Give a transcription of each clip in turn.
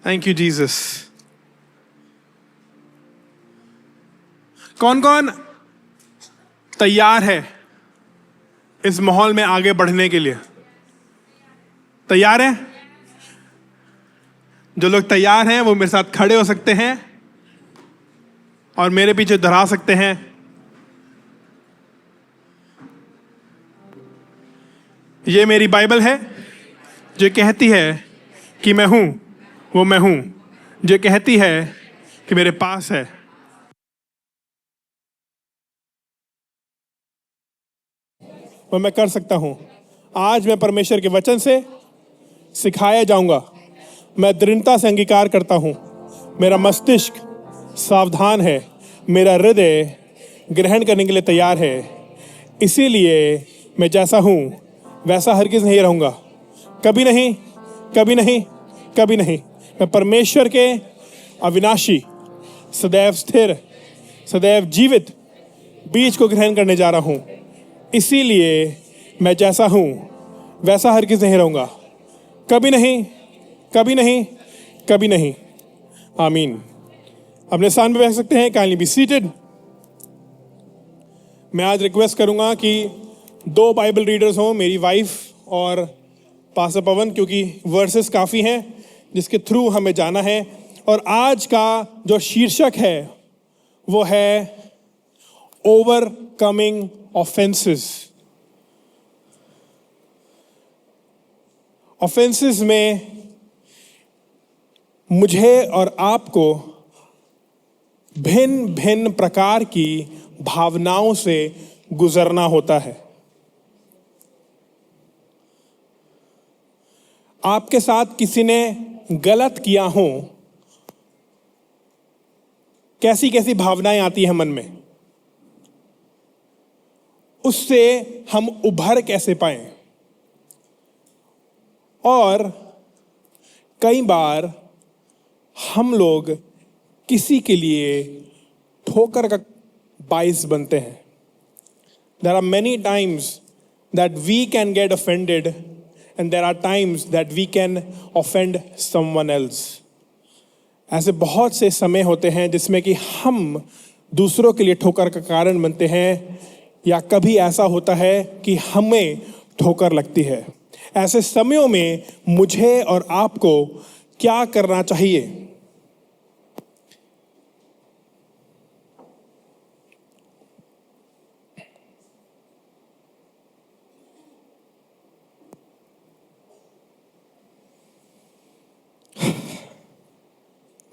Thank you Jesus. कौन कौन तैयार है इस माहौल में आगे बढ़ने के लिए? तैयार हैं? जो लोग तैयार हैं वो मेरे साथ खड़े हो सकते हैं और मेरे पीछे दोहरा सकते हैं। ये मेरी बाइबल है जो कहती है कि मैं हूं वो मैं हूं, जो कहती है कि मेरे पास है। वो मैं कर सकता हूं। आज मैं परमेश्वर के वचन से सिखाया जाऊंगा। मैं दृढ़ता से अंगीकार करता हूं। मेरा मस्तिष्क सावधान है, मेरा हृदय ग्रहण करने के लिए तैयार है। इसीलिए मैं जैसा हूं वैसा हरगिज नहीं रहूंगा। कभी नहीं, कभी नहीं, कभी नहीं। मैं परमेश्वर के अविनाशी, सदैव स्थिर, सदैव जीवित बीज को ग्रहण करने जा रहा हूं। इसीलिए मैं जैसा हूं वैसा हरगिज नहीं रहूंगा। कभी नहीं, कभी नहीं, कभी नहीं। आमीन। अपने स्थान पे बैठ सकते हैं। Kindly be seated. मैं आज रिक्वेस्ट करूंगा कि 2 बाइबल रीडर्स हों, मेरी वाइफ और पास्टर पवन, क्योंकि वर्सेस काफ़ी हैं जिसके थ्रू हमें जाना है। और आज का जो शीर्षक है वो है ओवरकमिंग ऑफेंसेस। ऑफेंसेस में मुझे और आपको भिन्न भिन्न प्रकार की भावनाओं से गुजरना होता है। आपके साथ किसी ने गलत किया हो, कैसी कैसी भावनाएं आती हैं मन में, उससे हम उभर कैसे पाएं। और कई बार हम लोग किसी के लिए ठोकर का बाइस बनते हैं। There are many times that we can get offended and there are times that we can offend someone else. ऐसे बहुत से समय होते हैं जिसमें कि हम दूसरों के लिए ठोकर का कारण बनते हैं, या कभी ऐसा होता है कि हमें ठोकर लगती है। ऐसे समयों में मुझे और आपको क्या करना चाहिए?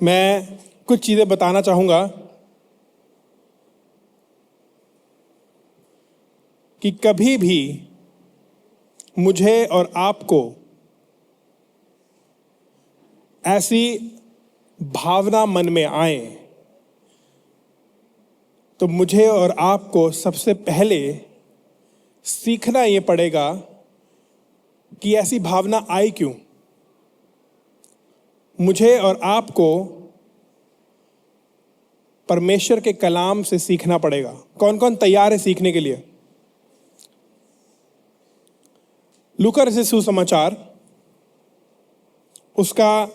मैं कुछ चीजें बताना चाहूंगा कि कभी भी मुझे और आपको ऐसी भावना मन में आए तो मुझे और आपको सबसे पहले सीखना ये पड़ेगा कि ऐसी भावना आई क्यों। मुझे और आपको परमेश्वर के कलाम से सीखना पड़ेगा। कौन कौन तैयार है सीखने के लिए? लूका रचित सुसमाचार उसका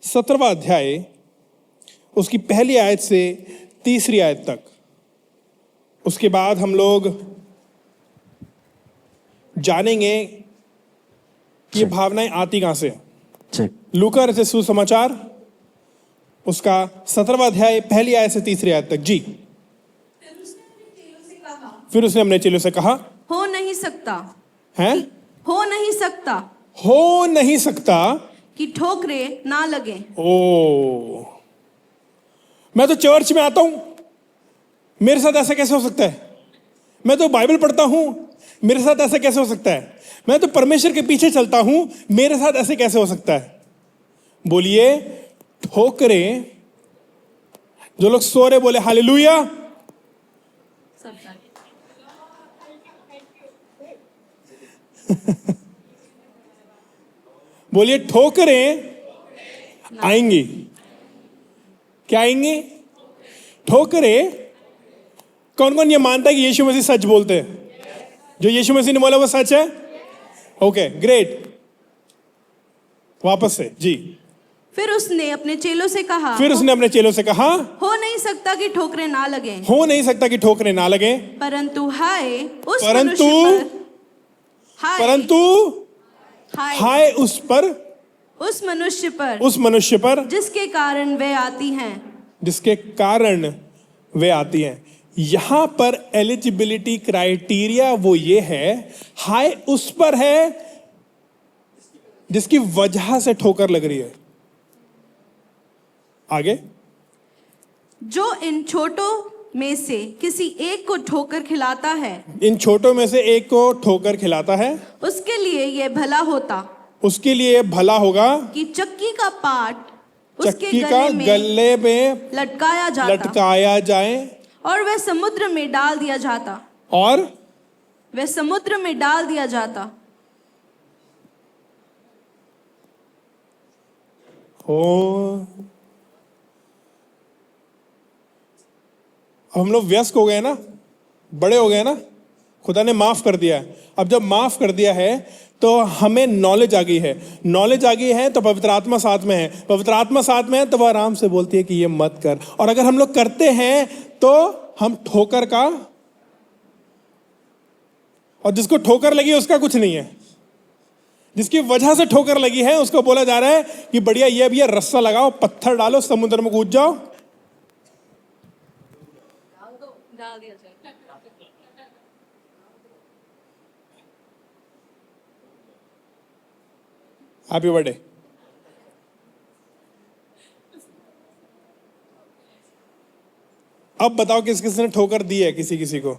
17वां अध्याय, उसकी पहली आयत से 3री आयत तक। उसके बाद हम लोग जानेंगे कि ये भावनाएं आती कहां से। लूका रचित सुसमाचार उसका 17वां अध्याय पहली आयत से 3री आयत तक। जी। फिर उसने अपने चेलों से कहा, हो नहीं सकता है, हो नहीं सकता, हो नहीं सकता कि ठोकरे ना लगे। ओ, मैं तो चर्च में आता हूं, मेरे साथ ऐसा कैसे हो सकता है? मैं तो बाइबल पढ़ता हूं, मेरे साथ ऐसा कैसे हो सकता है? मैं तो परमेश्वर के पीछे चलता हूं, मेरे साथ ऐसे कैसे हो सकता है? बोलिए ठोकरें। जो लोग सो रहे बोले हालेलुया। बोलिए ठोकरें आएंगी। क्या आएंगी? ठोकरें। कौन कौन ये मानता है कि यीशु मसीह सच बोलते हैं? जो यीशु मसीह ने बोला वो सच है? Okay, great. वापस से जी। फिर उसने अपने चेलों से कहा, फिर उसने अपने चेलों से कहा, हो नहीं सकता कि ठोकरें ना लगे, हो नहीं सकता कि ठोकरें ना लगे, परंतु हाय उस परंतु मनुष्य पर, हाय परंतु हाय हाय उस पर, उस मनुष्य पर उस मनुष्य पर जिसके कारण वे आती हैं। जिसके कारण वे आती हैं। यहां पर एलिजिबिलिटी क्राइटेरिया वो ये है, हाय उस पर है जिसकी वजह से ठोकर लग रही है। आगे, जो इन छोटों में से किसी एक को ठोकर खिलाता है, इन छोटों में से एक को ठोकर खिलाता है, उसके लिए यह भला होता उसके लिए भला होगा कि चक्की का पाट उसके चक्की का गले में लटकाया जाता लटकाया जाए और वह समुद्र में डाल दिया जाता, और वह समुद्र में डाल दिया जाता। ओ, हम लोग व्यस्त हो गए ना, बड़े हो गए ना, खुदा ने माफ कर दिया है। अब जब माफ कर दिया है तो हमें नॉलेज आ गई है, नॉलेज आ गई है तो पवित्र आत्मा साथ में है, पवित्र आत्मा साथ में है तो वह आराम से बोलती है कि ये मत कर। और अगर हम लोग करते हैं तो हम ठोकर का, और जिसको ठोकर लगी उसका कुछ नहीं है, जिसकी वजह से ठोकर लगी है उसको बोला जा रहा है कि बढ़िया ये भी है, रस्सा लगाओ, पत्थर डालो, समुद्र में कूद जाओ। Happy birthday. अब बताओ किस किस ने ठोकर दी है किसी किसी को?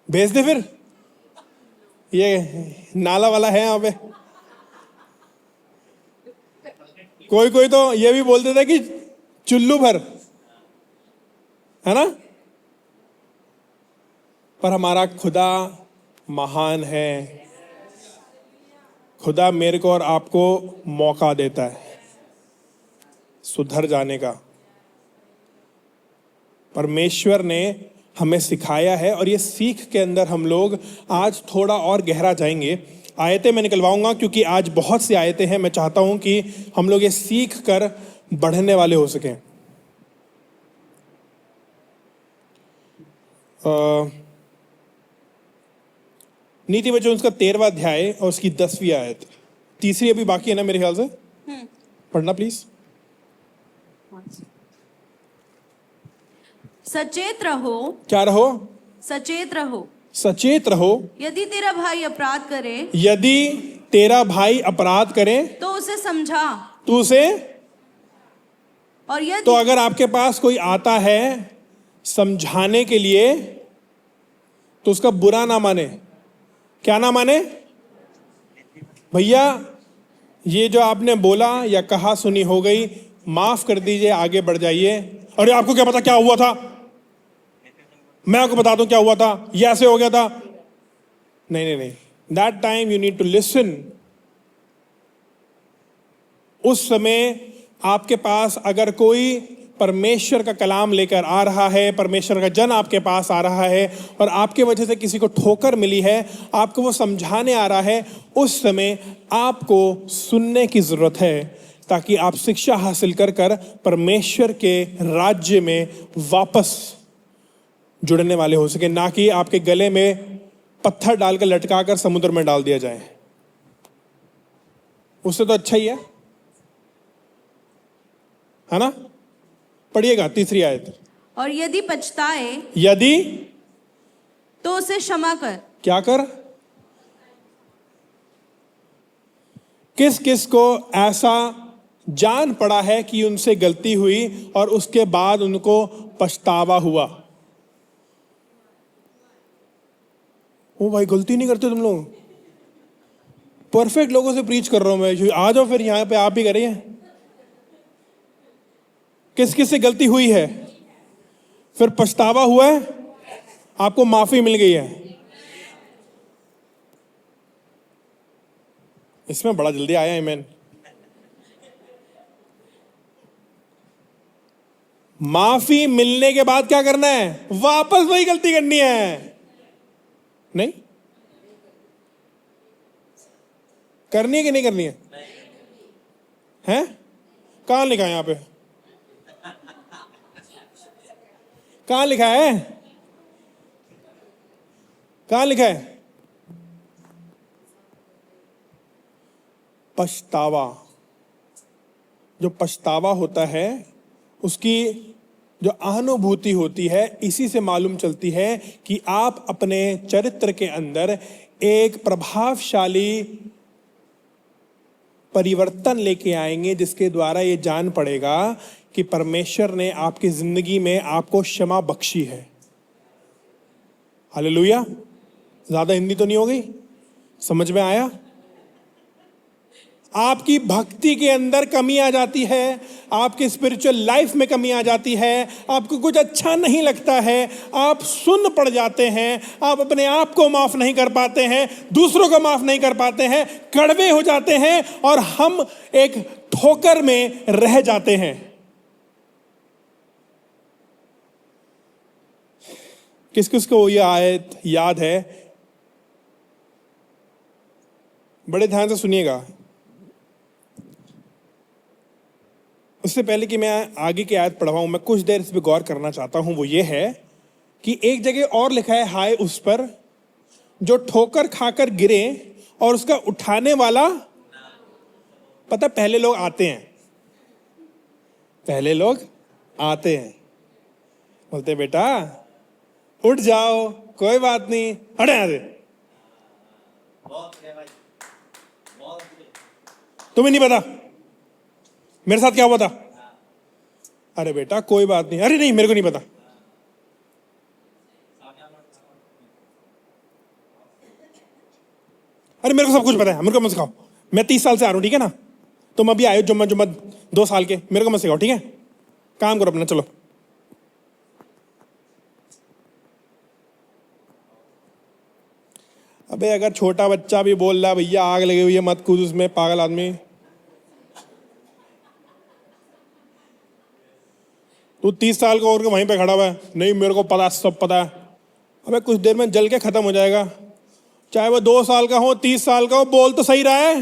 भेज दे फिर, ये नाला वाला है यहां पे। कोई कोई तो ये भी बोल देता है कि चुल्लू भर, है ना। पर हमारा खुदा महान है। खुदा मेरे को और आपको मौका देता है सुधर जाने का। परमेश्वर ने हमें सिखाया है और ये सीख के अंदर हम लोग आज थोड़ा और गहरा जाएंगे। आयतें मैं निकलवाऊंगा क्योंकि आज बहुत सी आयतें हैं। मैं चाहता हूं कि हम लोग ये सीख कर बढ़ने वाले हो सकें। नीति वचन उसका 13वां अध्याय और उसकी 10वीं आयत, तीसरी अभी बाकी है ना मेरे ख्याल से, पढ़ना प्लीज। सचेत रहो, क्या रहो? सचेत रहो, सचेत रहो। यदि तेरा भाई अपराध करे, यदि तेरा भाई अपराध करे तो उसे समझा, तो उसे, और यदि तो अगर आपके पास कोई आता है समझाने के लिए तो उसका बुरा ना माने। क्या ना माने? भैया ये जो आपने बोला या कहा सुनी हो गई, माफ कर दीजिए, आगे बढ़ जाइए। अरे आपको क्या पता क्या हुआ था, मैं आपको बता दूं क्या हुआ था, ये ऐसे हो गया था। नहीं नहीं नहीं, that time you need to listen. उस समय आपके पास अगर कोई परमेश्वर का कलाम लेकर आ रहा है, परमेश्वर का जन आपके पास आ रहा है और आपके वजह से किसी को ठोकर मिली है, आपको वो समझाने आ रहा है, उस समय आपको सुनने की जरूरत है ताकि आप शिक्षा हासिल कर कर परमेश्वर के राज्य में वापस जुड़ने वाले हो सके, ना कि आपके गले में पत्थर डालकर लटकाकर समुद्र में डाल दिया जाए। उससे तो अच्छा ही है ना। पढ़िएगा तीसरी आयत। और यदि पछताए, यदि, तो उसे क्षमा कर। क्या कर? किस किस को ऐसा जान पड़ा है कि उनसे गलती हुई और उसके बाद उनको पछतावा हुआ? ओ भाई गलती नहीं करते तुम लोग। परफेक्ट लोगों से प्रीच कर रहा हूं मैं, आ जाओ फिर यहां पे आप भी करिए। किस किस से गलती हुई है, फिर पछतावा हुआ है, आपको माफी मिल गई है। इसमें बड़ा जल्दी आया आमीन। माफी मिलने के बाद क्या करना है? वापस वही गलती करनी है? नहीं, करनी है कि नहीं करनी है? हैं? कहाँ लिखा है यहाँ पे? कहाँ लिखा है? कहाँ लिखा है? पछतावा। जो पछतावा होता है उसकी जो अनुभूति होती है, इसी से मालूम चलती है कि आप अपने चरित्र के अंदर एक प्रभावशाली परिवर्तन लेके आएंगे, जिसके द्वारा ये जान पड़ेगा कि परमेश्वर ने आपकी जिंदगी में आपको क्षमा बख्शी है। हालेलुया। ज्यादा हिंदी तो नहीं हो गई? समझ में आया? आपकी भक्ति के अंदर कमी आ जाती है, आपकी स्पिरिचुअल लाइफ में कमी आ जाती है, आपको कुछ अच्छा नहीं लगता है, आप सुन्न पड़ जाते हैं, आप अपने आप को माफ नहीं कर पाते हैं, दूसरों को माफ नहीं कर पाते हैं, कड़वे हो जाते हैं और हम एक ठोकर में रह जाते हैं। किस किस को ये आयत याद है? बड़े ध्यान से सुनिएगा। उससे पहले कि मैं आगे की आयत पढ़वाऊं, मैं कुछ देर इस पर गौर करना चाहता हूं। वो ये है कि एक जगह और लिखा है, हाय उस पर जो ठोकर खाकर गिरे और उसका उठाने वाला। पता, पहले लोग आते हैं, पहले लोग आते हैं, बोलते बेटा उठ जाओ, कोई बात नहीं, हटे यहां से। तुम्हें नहीं पता मेरे साथ क्या हुआ था? अरे बेटा कोई बात नहीं। अरे नहीं, मेरे को नहीं पता। अरे मेरे को सब कुछ पता है, मेरे को मत सिखाओ। मैं 30 साल से आ रहा हूं, ठीक है ना? तुम अभी आए हो जुम्मा जुम्मा 2 साल के, मेरे को मत सिखाओ, ठीक है? काम करो अपना, चलो। अबे अगर छोटा बच्चा भी बोल रहा है भैया आग लगी हुई है मत कूद उसमें, पागल आदमी। तू 30 साल का और वहीं पे खड़ा हुआ है, नहीं मेरे को पता, सब पता है। अबे कुछ देर में जल के खत्म हो जाएगा, चाहे वो 2 साल का हो, 30 साल का हो। बोल तो सही रहा है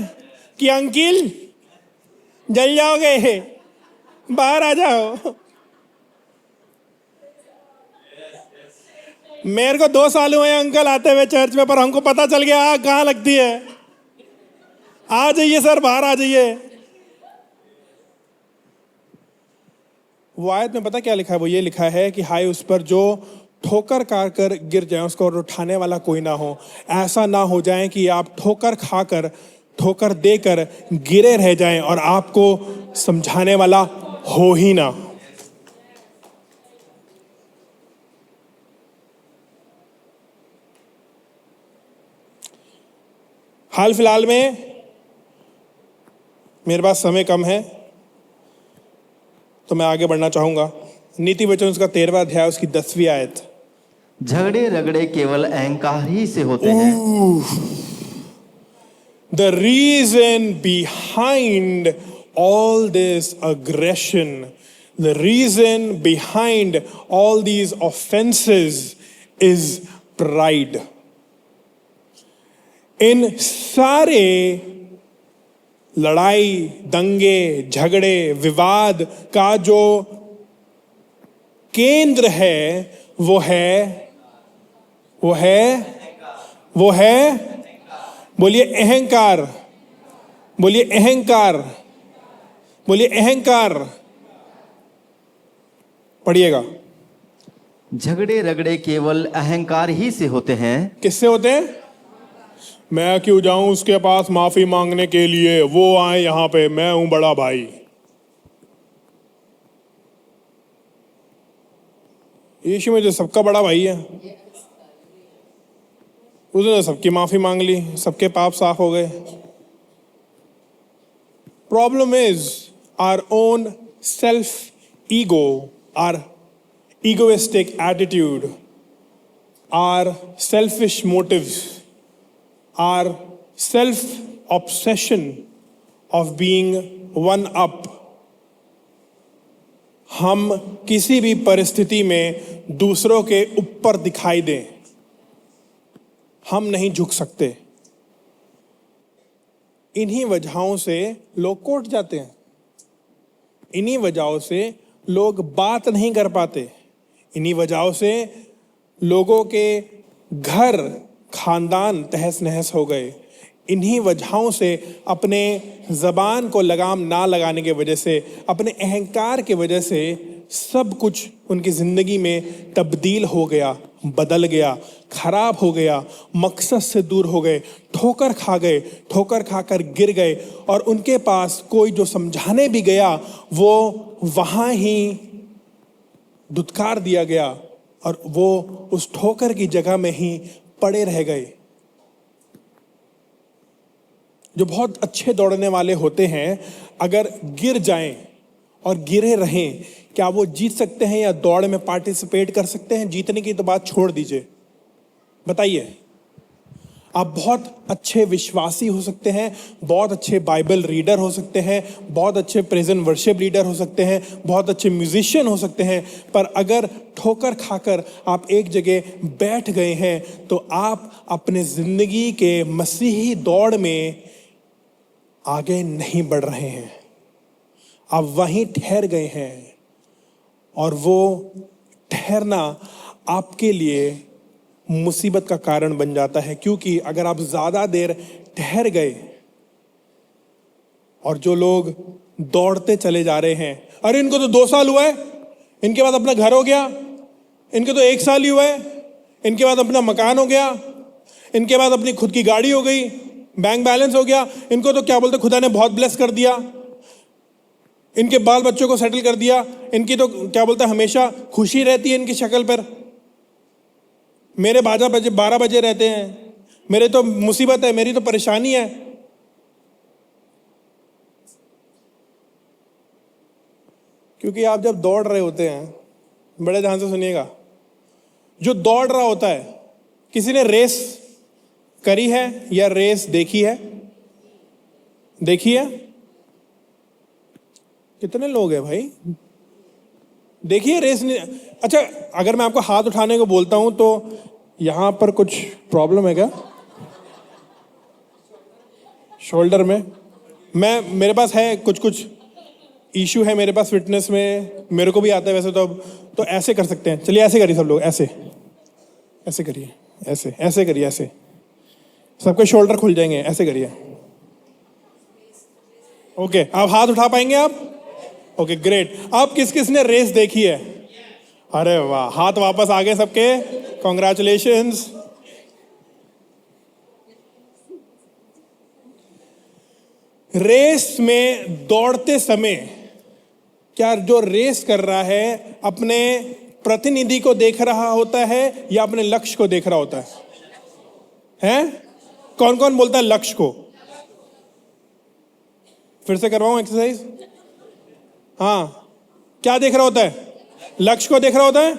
कि अंकिल जल जाओगे, बाहर आ जाओ। मेरे को 2 साल हुए अंकल आते हुए चर्च में, पर हमको पता चल गया आग कहाँ लगती है। आ जाइए सर, बाहर आ जाइए। वो आयत में पता क्या लिखा है? वो ये लिखा है कि हाय उस पर जो ठोकर खाकर गिर जाए, उसको उठाने वाला कोई ना हो। ऐसा ना हो जाए कि आप ठोकर खाकर, ठोकर देकर गिरे रह जाएं और आपको समझाने वाला हो ही ना। हाल फिलहाल में, मेरे पास समय कम है तो मैं आगे बढ़ना चाहूंगा। नीति वचन उसका 13वां अध्याय उसकी 10वीं आयत। झगड़े रगड़े केवल अहंकार ही से होते हैं। The reason behind all this aggression, the reason behind all these offenses is pride. इन सारे लड़ाई, दंगे, झगड़े, विवाद का जो केंद्र है वो है बोलिए अहंकार, बोलिए अहंकार, बोलिए अहंकार। पढ़िएगा। झगड़े रगड़े केवल अहंकार ही से होते हैं। किससे होते हैं? मैं क्यों जाऊं उसके पास माफी मांगने के लिए, वो आए यहां पे, मैं हूं बड़ा भाई। यीशु में जो सबका बड़ा भाई है, उसने सबकी माफी मांग ली, सबके पाप साफ हो गए। Problem is our own self ego, our egoistic attitude, our selfish motives, our self-obsession of being one up। हम किसी भी परिस्थिति में दूसरों के ऊपर दिखाई दें, हम नहीं झुक सकते। इन्हीं वजहों से लोग कोर्ट जाते हैं। इन्हीं वजहों से लोग बात नहीं कर पाते, इन्हीं वजहों से लोगों के घर खानदान तहस नहस हो गए, इन्हीं वजहों से अपने जबान को लगाम ना लगाने की वजह से, अपने अहंकार की वजह से सब कुछ उनकी जिंदगी में तब्दील हो गया, बदल गया, खराब हो गया, मकसद से दूर हो गए, ठोकर खा गए, ठोकर खाकर गिर गए, और उनके पास कोई जो समझाने भी गया वो वहां ही धुतकार दिया गया और वो उस ठोकर की जगह में ही पड़े रह गए। जो बहुत अच्छे दौड़ने वाले होते हैं, अगर गिर जाएं और गिरे रहें, क्या वो जीत सकते हैं या दौड़ में पार्टिसिपेट कर सकते हैं? जीतने की तो बात छोड़ दीजिए, बताइए। आप बहुत अच्छे विश्वासी हो सकते हैं, बहुत अच्छे बाइबल रीडर हो सकते हैं, बहुत अच्छे प्रेजेंट वर्शिप लीडर हो सकते हैं, बहुत अच्छे म्यूजिशियन हो सकते हैं, पर अगर ठोकर खाकर आप एक जगह बैठ गए हैं तो आप अपने जिंदगी के मसीही दौड़ में आगे नहीं बढ़ रहे हैं, आप वहीं ठहर गए हैं। और वो ठहरना आपके लिए मुसीबत का कारण बन जाता है, क्योंकि अगर आप ज्यादा देर ठहर गए, और जो लोग दौड़ते चले जा रहे हैं, अरे इनको तो 2 साल हुआ है, इनके बाद अपना घर हो गया, इनको तो 1 साल ही हुआ है, इनके बाद अपना मकान हो गया, इनके बाद अपनी खुद की गाड़ी हो गई, बैंक बैलेंस हो गया, इनको तो क्या बोलते खुदा ने बहुत ब्लेस कर दिया, इनके बाल बच्चों को सेटल कर दिया, इनकी तो क्या बोलते हमेशा खुशी रहती है इनकी शक्ल पर, मेरे 12 बजे रहते हैं, मेरे तो मुसीबत है, मेरी तो परेशानी है। क्योंकि आप जब दौड़ रहे होते हैं, बड़े ध्यान से सुनिएगा, जो दौड़ रहा होता है, किसी ने रेस करी है या रेस देखी है? देखी है? कितने लोग हैं भाई? देखिए रेस नहीं। अच्छा, अगर मैं आपको हाथ उठाने को बोलता हूं तो यहां पर कुछ प्रॉब्लम है क्या? शोल्डर में मेरे पास है कुछ इशू है मेरे पास फिटनेस में, मेरे को भी आता है वैसे तो ऐसे कर सकते हैं। चलिए ऐसे करिए सब लोग, ऐसे ऐसे करिए, ऐसे करिए, ऐसे सबके शोल्डर खुल जाएंगे, ऐसे करिए। ओके, आप हाथ उठा पाएंगे आप? Okay great. अब किस ने रेस देखी है? अरे वाह, हाथ वापस आ गए सबके, कॉन्ग्रेचुलेशंस। रेस में दौड़ते समय क्या जो रेस कर रहा है अपने प्रतिनिधि को देख रहा होता है या अपने लक्ष्य को देख रहा होता है? हैं? कौन कौन बोलता है लक्ष्य को? फिर से करवाऊं एक्सरसाइज? हाँ, क्या देख रहा होता है? लक्ष्य को देख रहा होता है।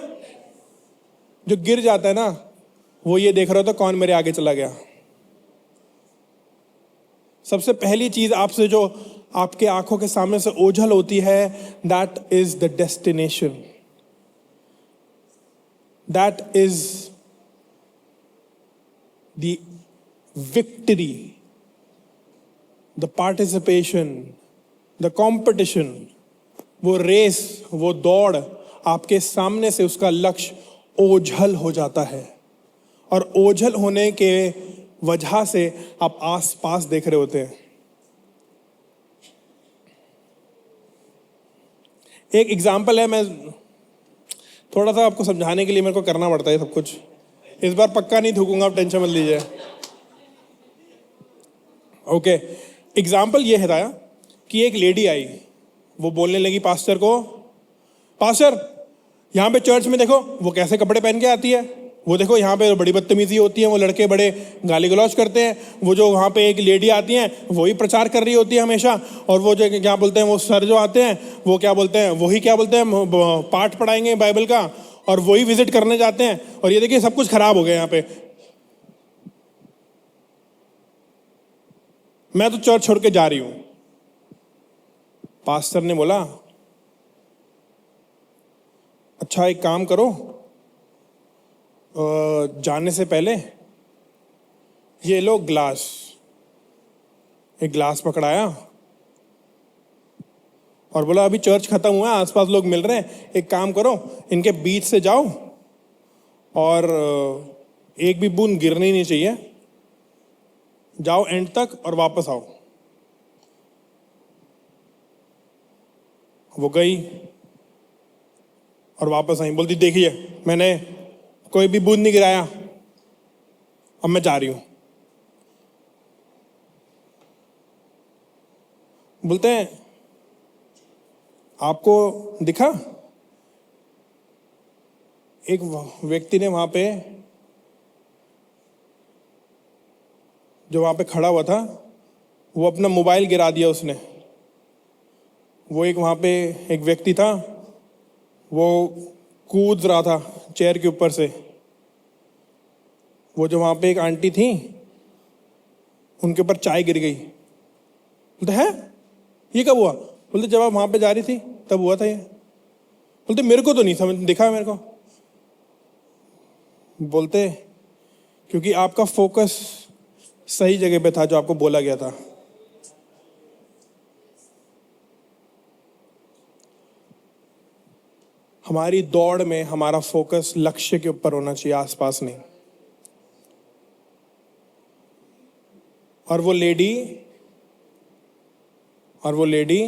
जो गिर जाता है ना, वो ये देख रहा होता है कौन मेरे आगे चला गया। सबसे पहली चीज आपसे जो आपके आंखों के सामने से ओझल होती है, that is the destination, that is the victory, the participation, the competition. वो रेस, वो दौड़ आपके सामने से उसका लक्ष्य ओझल हो जाता है, और ओझल होने के वजह से आप आस पास देख रहे होते हैं। एक एग्जाम्पल है, मैं थोड़ा सा आपको समझाने के लिए मेरे को करना पड़ता है सब कुछ। इस बार पक्का नहीं थूकूंगा, आप टेंशन मत लीजिए। ओके, एग्जाम्पल ये है कि एक लेडी आई, वो बोलने लगी पास्टर को, पास्टर यहाँ पे चर्च में देखो वो कैसे कपड़े पहन के आती है, वो देखो यहाँ पे बड़ी बदतमीजी होती है, वो लड़के बड़े गाली गलौज करते हैं, वो जो वहाँ पे एक लेडी आती हैं वही प्रचार कर रही होती है हमेशा, और वो जो क्या बोलते हैं वो सर जो आते हैं वो क्या बोलते हैं, वही क्या बोलते हैं पाठ पढ़ाएंगे बाइबल का, और वही विजिट करने जाते हैं, और ये देखिए सब कुछ खराब हो गया यहाँ पे। मैं तो चर्च छोड़ के जा रही हूं। पास्टर ने बोला, अच्छा एक काम करो, जाने से पहले ये लो ग्लास। एक ग्लास पकड़ाया और बोला अभी चर्च खत्म हुआ है, आसपास लोग मिल रहे हैं, एक काम करो इनके बीच से जाओ और एक भी बूंद गिरनी नहीं चाहिए, जाओ एंड तक और वापस आओ। वो गई और वापस आई, बोलती देखिए मैंने कोई भी बूंद नहीं गिराया, अब मैं जा रही हूं। बोलते हैं आपको दिखा एक व्यक्ति ने वहां पे, जो वहां पे खड़ा हुआ था, वो अपना मोबाइल गिरा दिया उसने। वो एक वहां पे एक व्यक्ति था, वो कूद रहा था चेयर के ऊपर से। वो जो वहां पे एक आंटी थी, उनके ऊपर चाय गिर गई। बोलते है ये कब हुआ? बोलते जब आप वहां पे जा रही थी तब हुआ था ये। बोलते मेरे को तो नहीं समझ दिखा मेरे को। बोलते क्योंकि आपका फोकस सही जगह पे था जो आपको बोला गया था। हमारी दौड़ में हमारा फोकस लक्ष्य के ऊपर होना चाहिए, आसपास नहीं। और वो लेडी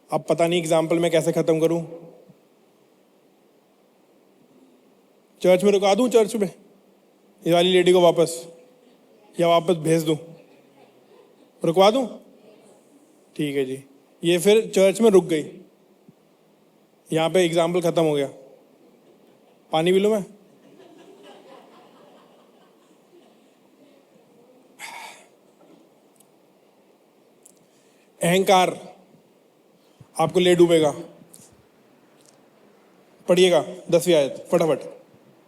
अब पता नहीं एग्जाम्पल में कैसे खत्म करूं। चर्च में रुका दूं, चर्च में ये वाली लेडी को वापस, या वापस भेज दूं? रुकवा दूं? ठीक है जी। ये फिर चर्च में रुक गई, यहां पे एग्जाम्पल खत्म हो गया। पानी पी लूं मैं? अहंकार आपको ले डूबेगा। पढ़िएगा 10वीं आयत फटाफट।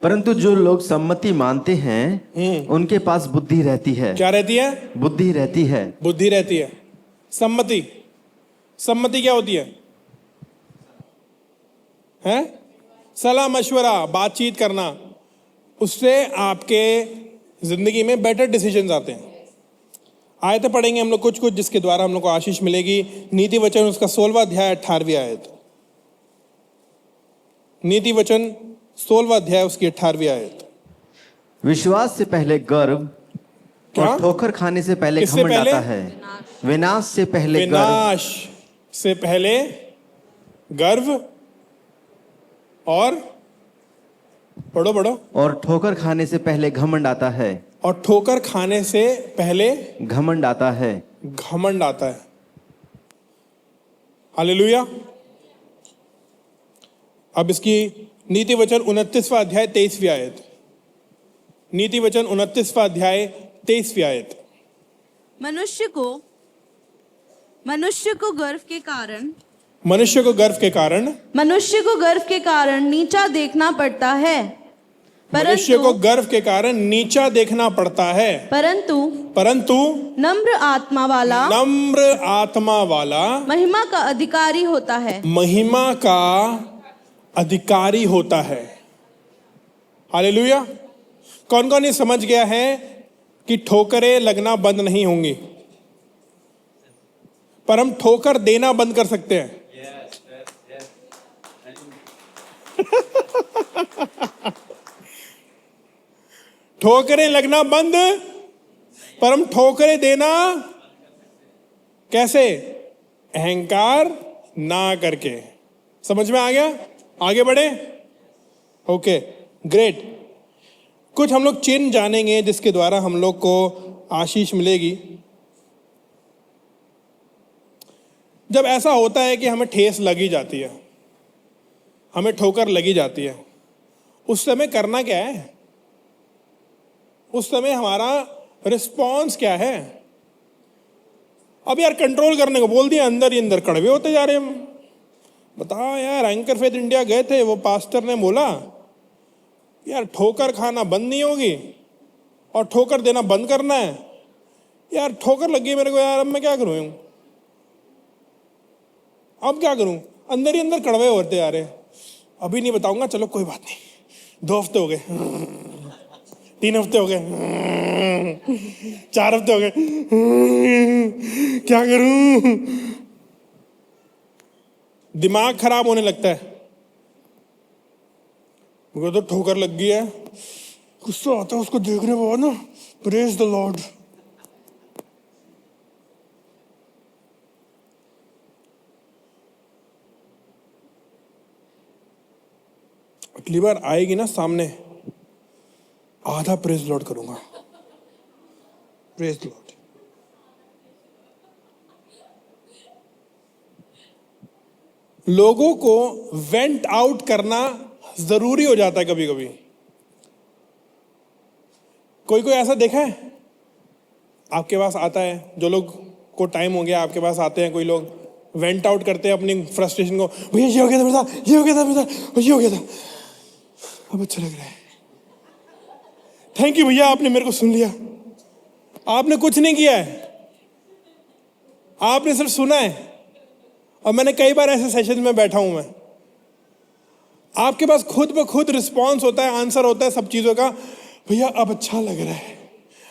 परंतु जो लोग सम्मति मानते हैं उनके पास बुद्धि रहती है। क्या रहती है? बुद्धि रहती है। बुद्धि रहती है। सम्मति क्या होती है? हैं? सलाह मशवरा, बातचीत करना, उससे आपके जिंदगी में बेटर डिसीजंस आते हैं। आयतें पढ़ेंगे हम लोग कुछ जिसके द्वारा हम लोग को आशीष मिलेगी। नीति वचन उसका 16वां अध्याय 18वीं आयत। नीति वचन 16वां अध्याय उसकी 18वीं आयत। विश्वास से पहले गर्व और ठोकर खाने से पहले किससे घमंड पहले? आता है। विनाश से पहले गर्व विनाश से पहले गर्व और पढ़ो और ठोकर खाने से पहले घमंड आता है। और ठोकर खाने से पहले घमंड आता है। घमंड आता है। हालेलुया। अब इसकी नीति वचन 29वां अध्याय 23वीं आयत। नीति वचन 29वां अध्याय 23वीं आयत। मनुष्य को गर्व के कारण मनुष्य को गर्व के कारण नीचा देखना पड़ता है। मनुष्य को गर्व के कारण नीचा देखना पड़ता है। परंतु नम्र आत्मा वाला महिमा का अधिकारी होता है। महिमा का अधिकारी होता है। हालेलुया। कौन कौन ये समझ गया है कि ठोकरें लगना बंद नहीं होंगी, पर हम ठोकर देना बंद कर सकते हैं। ठोकरें लगना बंद, पर हम ठोकरें देना कैसे? अहंकार ना करके। समझ में आ गया? आगे बढ़े। Okay great. कुछ हम लोग चिन्ह जानेंगे जिसके द्वारा हम लोग को आशीष मिलेगी। जब ऐसा होता है कि हमें ठेस लगी जाती है, हमें ठोकर लगी जाती है, उस समय करना क्या है? उस समय हमारा रिस्पॉन्स क्या है? अब यार कंट्रोल करने को बोल दिया, अंदर ही अंदर कड़वे होते जा रहे हैं। बताओ यार, एंकर फेथ इंडिया गए थे, वो पास्टर ने बोला यार ठोकर खाना बंद नहीं होगी और ठोकर देना बंद करना है। यार ठोकर लगी मेरे को यार, अब मैं क्या करूं? अब क्या करूं? अंदर ही अंदर कड़वे होते जा रहे हैं। अभी नहीं बताऊंगा, चलो कोई बात नहीं। 2 हफ्ते हो गए, 3 हफ्ते हो गए, 4 हफ्ते हो गए, क्या करूं? दिमाग खराब होने लगता है। मुझे तो ठोकर लग गई है, गुस्सा आता है उसको देखने के बाद ना। Praise the Lord. अगली बार आएगी ना सामने, आधा प्रेज लॉर्ड करूंगा। Praise Lord. लोगों को वेंट आउट करना जरूरी हो जाता है कभी कभी। कोई कोई ऐसा देखा है आपके पास आता है, जो लोग को टाइम हो गया आपके पास आते हैं, कोई लोग वेंट आउट करते हैं अपनी फ्रस्ट्रेशन को। भैया ये हो गया था मेरे साथ, ये हो गया था मेरे साथ, ये हो गया था, अब अच्छा लग रहा है। थैंक यू भैया, आपने मेरे को सुन लिया। आपने कुछ नहीं किया है, आपने सिर्फ सुना है। और मैंने कई बार ऐसे सेशन में बैठा हूं मैं, आपके पास खुद ब खुद रिस्पॉन्स होता है, आंसर होता है सब चीजों का। भैया अब अच्छा लग रहा है,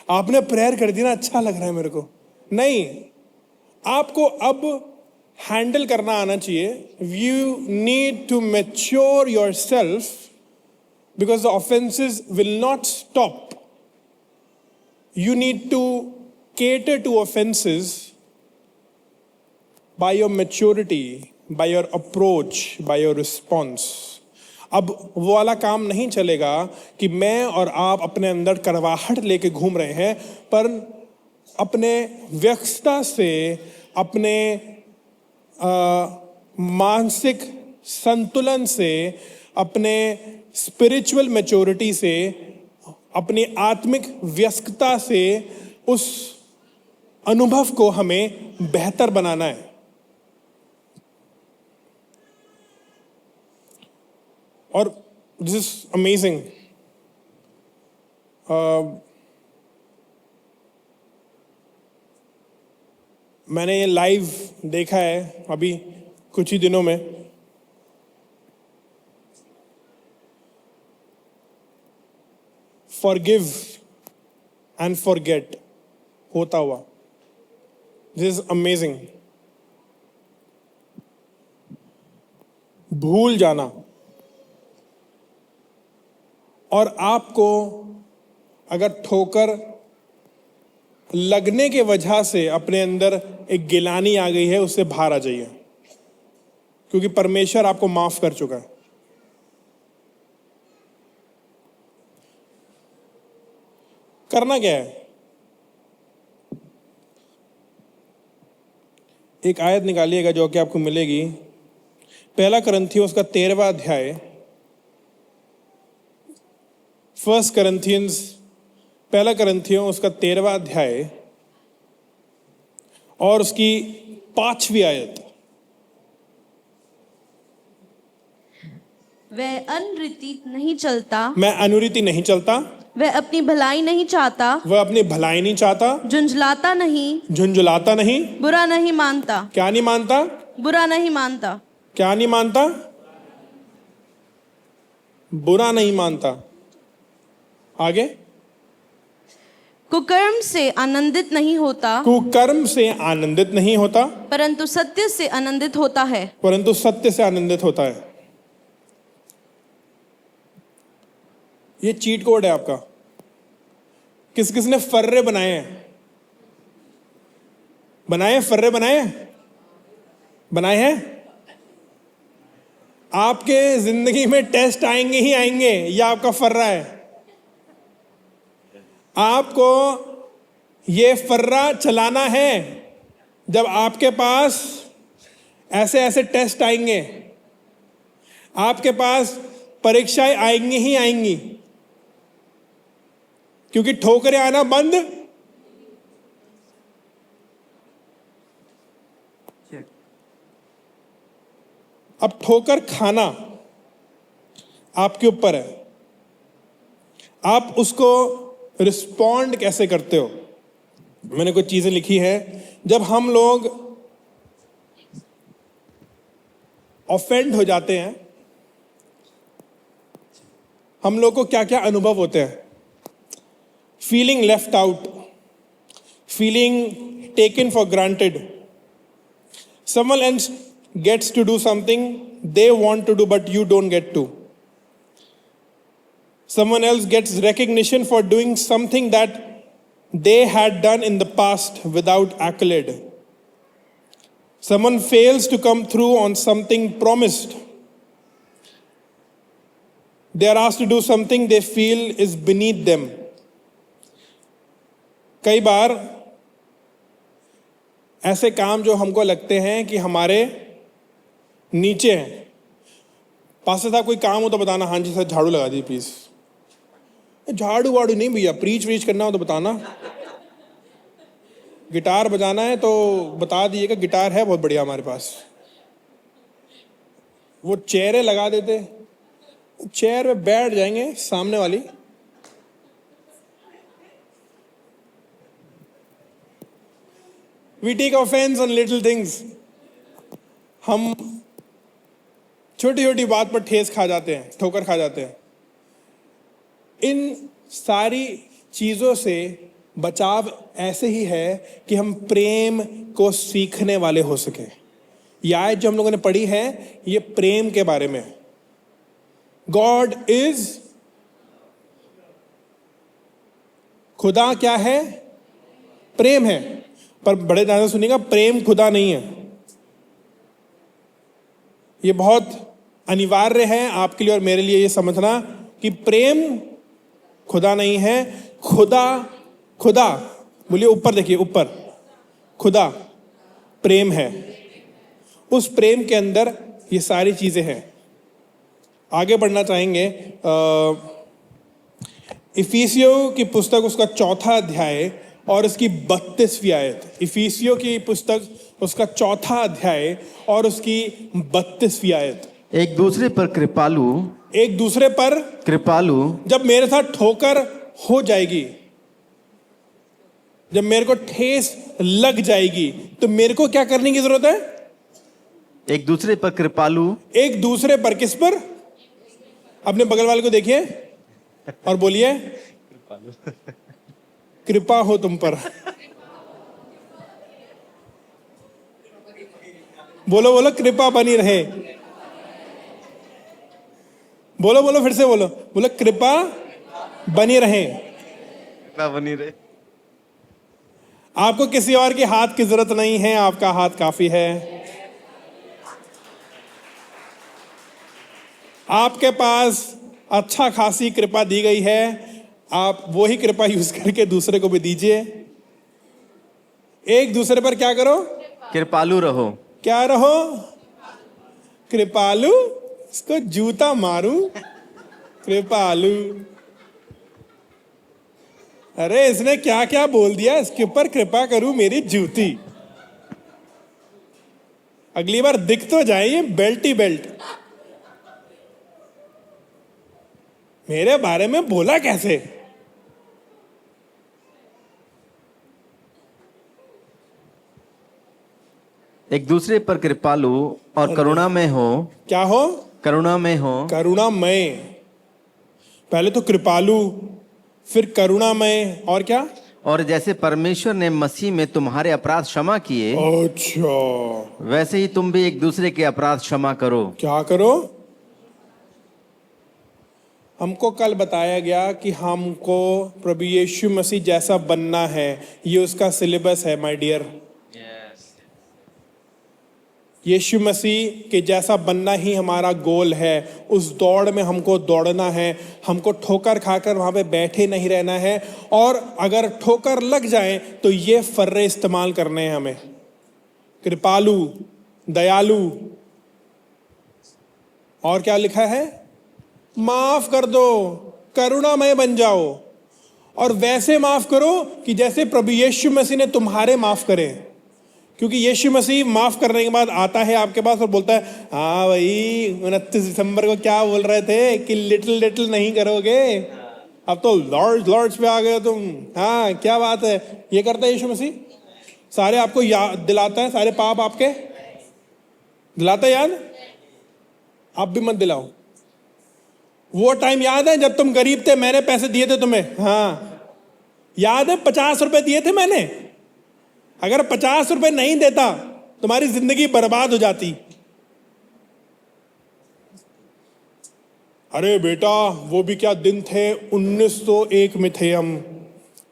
आपने प्रेयर कर दी ना, अच्छा लग रहा है मेरे को। नहीं, आपको अब हैंडल करना आना चाहिए। You need to mature yourself, because the offenses will not stop. You need to cater to offenses by your maturity, by your approach, by your response. अब वो वाला काम नहीं चलेगा कि मैं और आप अपने अंदर करवाहट लेके घूम रहे हैं, पर अपने व्यस्तता से, अपने मानसिक संतुलन से, अपने स्पिरिचुअल मैच्योरिटी से, अपनी आत्मिक व्यस्तता से उस अनुभव को हमें बेहतर बनाना है। और दिस इज अमेजिंग। मैंने ये लाइव देखा है अभी कुछ ही दिनों में। फॉरगिव एंड फॉरगेट होता हुआ, दिस इज अमेजिंग। भूल जाना, और आपको अगर ठोकर लगने के वजह से अपने अंदर एक गिलानी आ गई है, उससे बाहर आ जाइए, क्योंकि परमेश्वर आपको माफ कर चुका है। करना क्या है? एक आयत निकालिएगा जो कि आपको मिलेगी, पहला करंथियों उसका 13वां अध्याय। 1 करंथियंस, पहला करंथियों उसका 13वां अध्याय और उसकी 5वीं आयत। वह अनुरीति नहीं चलता, मैं अनुरीति नहीं चलता, वह अपनी भलाई नहीं चाहता, वह अपनी भलाई नहीं चाहता, झुंझलाता नहीं, झुंझुलाता नहीं, बुरा नहीं मानता। क्या नहीं मानता? बुरा नहीं मानता। क्या नहीं मानता? बुरा नहीं मानता। आगे, कुकर्म से आनंदित नहीं होता, कुकर्म से आनंदित नहीं होता, परंतु सत्य से आनंदित होता है। परंतु सत्य से आनंदित होता है। ये चीट कोड है आपका। किस किस ने फर्रे बनाए हैं? बनाए फर्रे बनाए बनाए हैं? आपके जिंदगी में टेस्ट आएंगे ही आएंगे, यह आपका फर्रा है। आपको ये फर्रा चलाना है। जब आपके पास ऐसे ऐसे टेस्ट आएंगे, आपके पास परीक्षाएं आएंगी ही आएंगी, क्योंकि ठोकरें आना बंद अब ठोकर खाना आपके ऊपर है। आप उसको रिस्पॉन्ड कैसे करते हो? मैंने कुछ चीजें लिखी है। जब हम लोग ऑफेंड हो जाते हैं, हम लोग को क्या क्या अनुभव होते हैं? Feeling left out, feeling taken for granted, someone else gets to do something they want to do, but you don't get to. Someone else gets recognition for doing something that they had done in the past without accolade. Someone fails to come through on something promised. They are asked to do something they feel is beneath them. कई बार ऐसे काम जो हमको लगते हैं कि हमारे नीचे हैं। पास साहब कोई काम हो तो बताना, हाँ जी सर झाड़ू लगा दी प्लीज। झाड़ू वाड़ू नहीं भैया, प्रीच व्रीच करना हो तो बताना। गिटार बजाना है तो बता दिएगा, गिटार है बहुत बढ़िया हमारे पास। वो चेयरें लगा देते, चेयर पे बैठ जाएंगे सामने वाली। We take offense on little things. हम छोटी छोटी बात पर ठेस खा जाते हैं, ठोकर खा जाते हैं। इन सारी चीजों से बचाव ऐसे ही है कि हम प्रेम को सीखने वाले हो सके। यह आयत जो हम लोगों ने पढ़ी है ये प्रेम के बारे में है। गॉड इज, खुदा क्या है? प्रेम है। पर बड़े ध्यान से सुनिएगा, प्रेम खुदा नहीं है। ये बहुत अनिवार्य है आपके लिए और मेरे लिए ये समझना कि प्रेम खुदा नहीं है। खुदा, खुदा बोलिए ऊपर, देखिए ऊपर, खुदा प्रेम है। उस प्रेम के अंदर ये सारी चीजें हैं। आगे बढ़ना चाहेंगे। इफिसियों की पुस्तक उसका 4था अध्याय और उसकी 32वीं आयत। इफिसियों की पुस्तक उसका 4था अध्याय और उसकी 32वीं आयत। एक दूसरे पर कृपालु, एक दूसरे पर कृपालु, जब मेरे साथ ठोकर हो जाएगी, जब मेरे को ठेस लग जाएगी, तो मेरे को क्या करने की जरूरत है? एक दूसरे पर कृपालु। एक दूसरे पर, किस पर? अपने बगल वाले को देखिए और बोलिए कृपा हो तुम पर। बोलो बोलो, कृपा बनी रहे। बोलो बोलो, फिर से बोलो, बोलो कृपा बनी रहे। कृपा बनी रहे। आपको किसी और के हाथ की जरूरत नहीं है, आपका हाथ काफी है। आपके पास अच्छा खासी कृपा दी गई है, आप वही कृपा यूज करके दूसरे को भी दीजिए। एक दूसरे पर क्या करो? कृपालु रहो। क्या रहो? कृपालु। इसको जूता मारूं, कृपालु। अरे इसने क्या क्या बोल दिया, इसके ऊपर कृपा करूं मेरी जूती। अगली बार दिख तो जाए ये बेल्ट ही बेल्ट। मेरे बारे में बोला कैसे? एक दूसरे पर कृपालु और करुणामय हो। क्या हो? करुणामय हो। करुणामय। पहले तो कृपालु, फिर करुणामय, और क्या? और जैसे परमेश्वर ने मसीह में तुम्हारे अपराध क्षमा किए, अच्छा, वैसे ही तुम भी एक दूसरे के अपराध क्षमा करो। क्या करो? हमको कल बताया गया कि हमको प्रभु यीशु मसीह जैसा बनना है। ये उसका सिलेबस है माय डियर। यीशु मसीह के जैसा बनना ही हमारा गोल है। उस दौड़ में हमको दौड़ना है, हमको ठोकर खाकर वहां पे बैठे नहीं रहना है। और अगर ठोकर लग जाए तो ये फर्रे इस्तेमाल करने हैं हमें। कृपालु, दयालु, और क्या लिखा है? माफ कर दो, करुणामय बन जाओ। और वैसे माफ करो कि जैसे प्रभु यीशु मसीह ने तुम्हारे माफ करे। क्योंकि यीशु मसीह माफ करने के बाद आता है आपके पास और बोलता है, हाँ भाई 29 दिसंबर को क्या बोल रहे थे कि लिटिल लिटिल नहीं करोगे, अब तो लॉर्ड्स लॉर्ड्स पे आ गए तुम। हाँ क्या बात है। ये करता है यीशु मसीह, सारे आपको याद दिलाता है, सारे पाप आपके दिलाता है याद। आप भी मत दिलाओ। वो टाइम याद है जब तुम गरीब थे, मैंने पैसे दिए थे तुम्हें? हाँ याद है, 50 रुपए दिए थे मैंने। अगर 50 रुपए नहीं देता तुम्हारी जिंदगी बर्बाद हो जाती। अरे बेटा वो भी क्या दिन थे, 1901 में थे हम,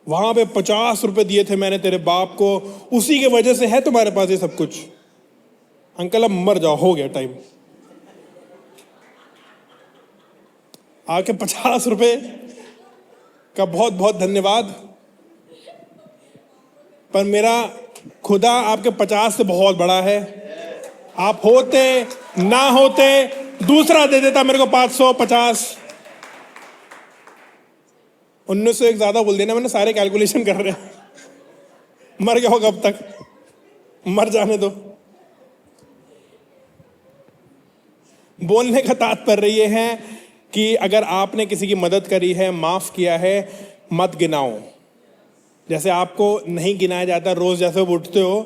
वहां पे 50 रुपए दिए थे मैंने तेरे बाप को, उसी के वजह से है तुम्हारे पास ये सब कुछ। अंकल अब मर जाओ, हो गया टाइम। आपके 50 रुपए का बहुत बहुत धन्यवाद, पर मेरा खुदा आपके 50 से बहुत बड़ा है। आप होते ना होते दूसरा दे देता मेरे को 550। 1901 ज्यादा बोल देना, मैंने सारे कैलकुलेशन कर रहे हैं। मर गया होगा अब तक, मर जाने दो। बोलने का तात्पर्य ये है कि अगर आपने किसी की मदद करी है, माफ किया है, मत गिनाओ। जैसे आपको नहीं गिनाया जाता, रोज जैसे वो उठते हो,